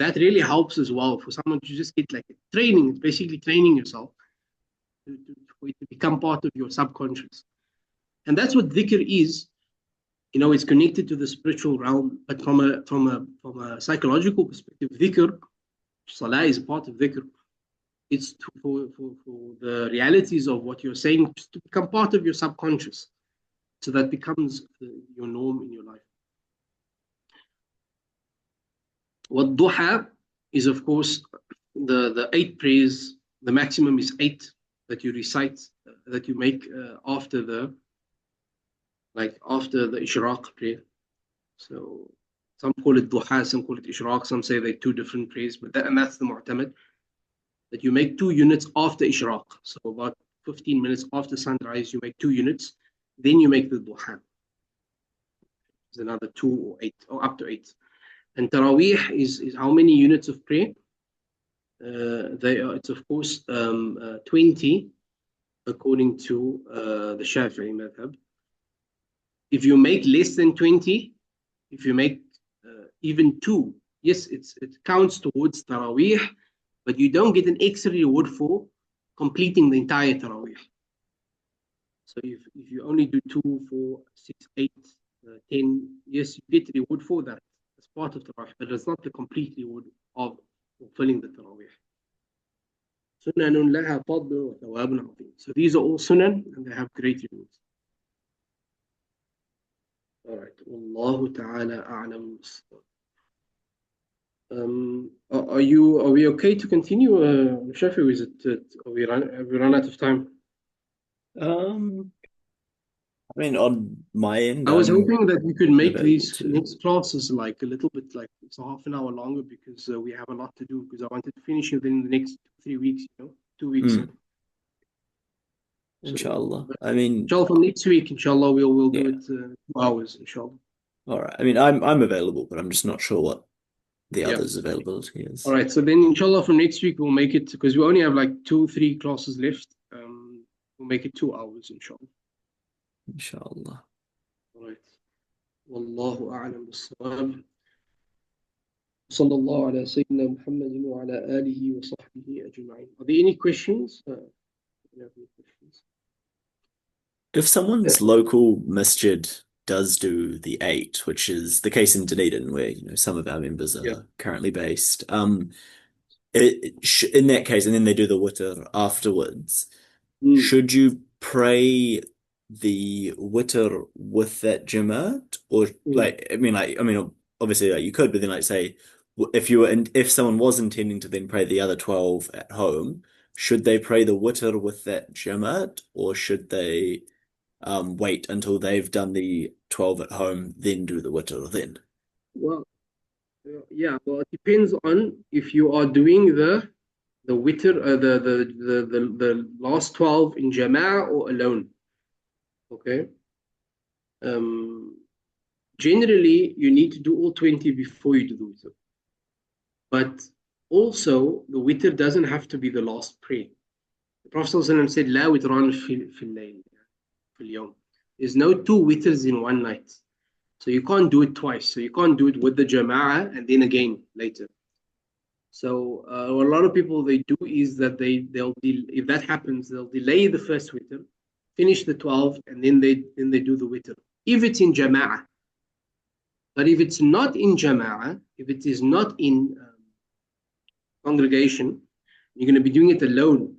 That really helps as well for someone to just get like training. It's basically training yourself for it to become part of your subconscious, and that's what dhikr is. It's connected to the spiritual realm, but from a psychological perspective, dhikr, salah is part of dhikr. It's for the realities of what you're saying to become part of your subconscious, so that becomes your norm in your life. What duha is, of course, the 8 prayers. The maximum is 8 that you recite, that you make after the ishraq prayer. So some call it duha, some call it ishraq, some say they're 2 different prayers, and that's the mu'tamad, that you make 2 units after ishraq. So about 15 minutes after sunrise, you make 2 units, then you make the duha. It's another 2 or 8, or up to 8. And Taraweeh is how many units of prayer? It's of course 20, according to the Shafi'i madhab. If you make less than 20, if you make even 2, yes, it counts towards Taraweeh, but you don't get an extra reward for completing the entire Taraweeh. So if you only do 2, 4, 6, 8, 10, yes, you get the reward for that. It's part of Taraweeh, but it's not the complete reward of fulfilling the Taraweeh. Sunanun laha fadlun wa thawabun azim. So these are all sunan, and they have great rewards. All right. Wallahu ta'ala a'lam. Are we okay to continue, Shafi? Is it have we run out of time? I mean, on my end, I was hoping that we could make available these to. next classes like a little bit, like it's a half an hour longer, because we have a lot to do, because I wanted to finish within the next 3 weeks, 2 weeks. Inshallah. I mean, inshallah, from next week, inshallah, we'll do Yeah. it 2 hours, inshallah. all right. I mean, I'm available, but I'm just not sure what the Yeah. others' availability is. All right, so then inshallah from next week we'll make it, because we only have like 2-3 classes left. We'll make it 2 hours, inshallah. Inshallah. All right. Wallahu a'lam bis-sawab. Sallallahu ala Sayyidina Muhammadin wa ala alihi wa sahbihi ajma'in. Are there any questions? Do you have any questions? If someone's local masjid does do the 8, which is the case in Dunedin, where some of our members are currently based, in that case, and then they do the witr afterwards, should you pray the witr with that Jumah, or obviously you could, but then say if someone was intending to then pray the other 12 at home, should they pray the witr with that Jumah, or should they wait until they've done the 12 at home, then do the witr then? Well, it depends on if you are doing the the witr, the last 12 in Jama'ah or alone. Okay. Generally, you need to do all 20 before you do the witr. But also, the witr doesn't have to be the last prayer. The Prophet ﷺ said, لا وتران في الليل في اليوم. There's no two witrs in one night. So you can't do it twice. So you can't do it with the Jama'ah and then again later. So what a lot of people they do is that they'll if that happens, they'll delay the first witr, finish the 12, and then they do the witr. If it's in Jama'ah. But if it's not in Jama'ah, if it is not in congregation, you're going to be doing it alone,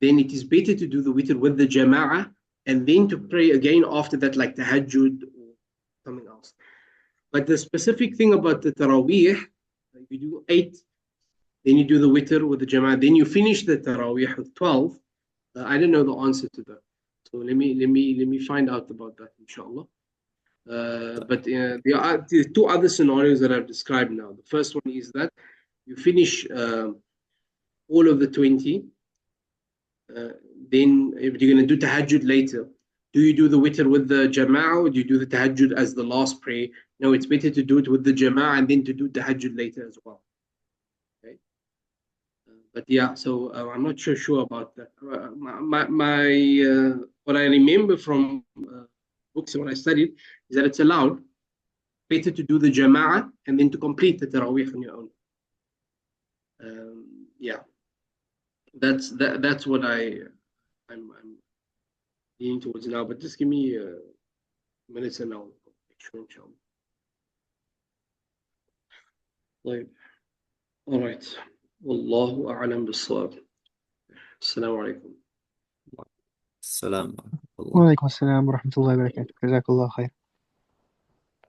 then it is better to do the witr with the Jama'ah and then to pray again after that, like tahajjud or something else. But the specific thing about the Taraweeh, you do 8, then you do the witr with the Jama'ah, then you finish the Taraweeh with 12. I don't know the answer to that. So let me find out about that, inshallah. But there are the 2 other scenarios that I've described now. The first one is that you finish all of the 20. Then if you're going to do tahajjud later, do you do the witr with the Jama'ah or do you do the tahajjud as the last prayer? No, it's better to do it with the Jama'ah and then to do tahajjud later as well. Okay. But yeah, so I'm not sure about that. What I remember from books when I studied is that it's allowed, better to do the Jama'ah and then to complete the Taraweeh on your own. Yeah, that's what I'm leaning towards now. But just give me minutes and I'll make sure, inshallah. طيب. All right. والله أعلم بالصواب. السلام عليكم. السلام. وعليكم السلام ورحمة الله وبركاته. جزاك الله خير.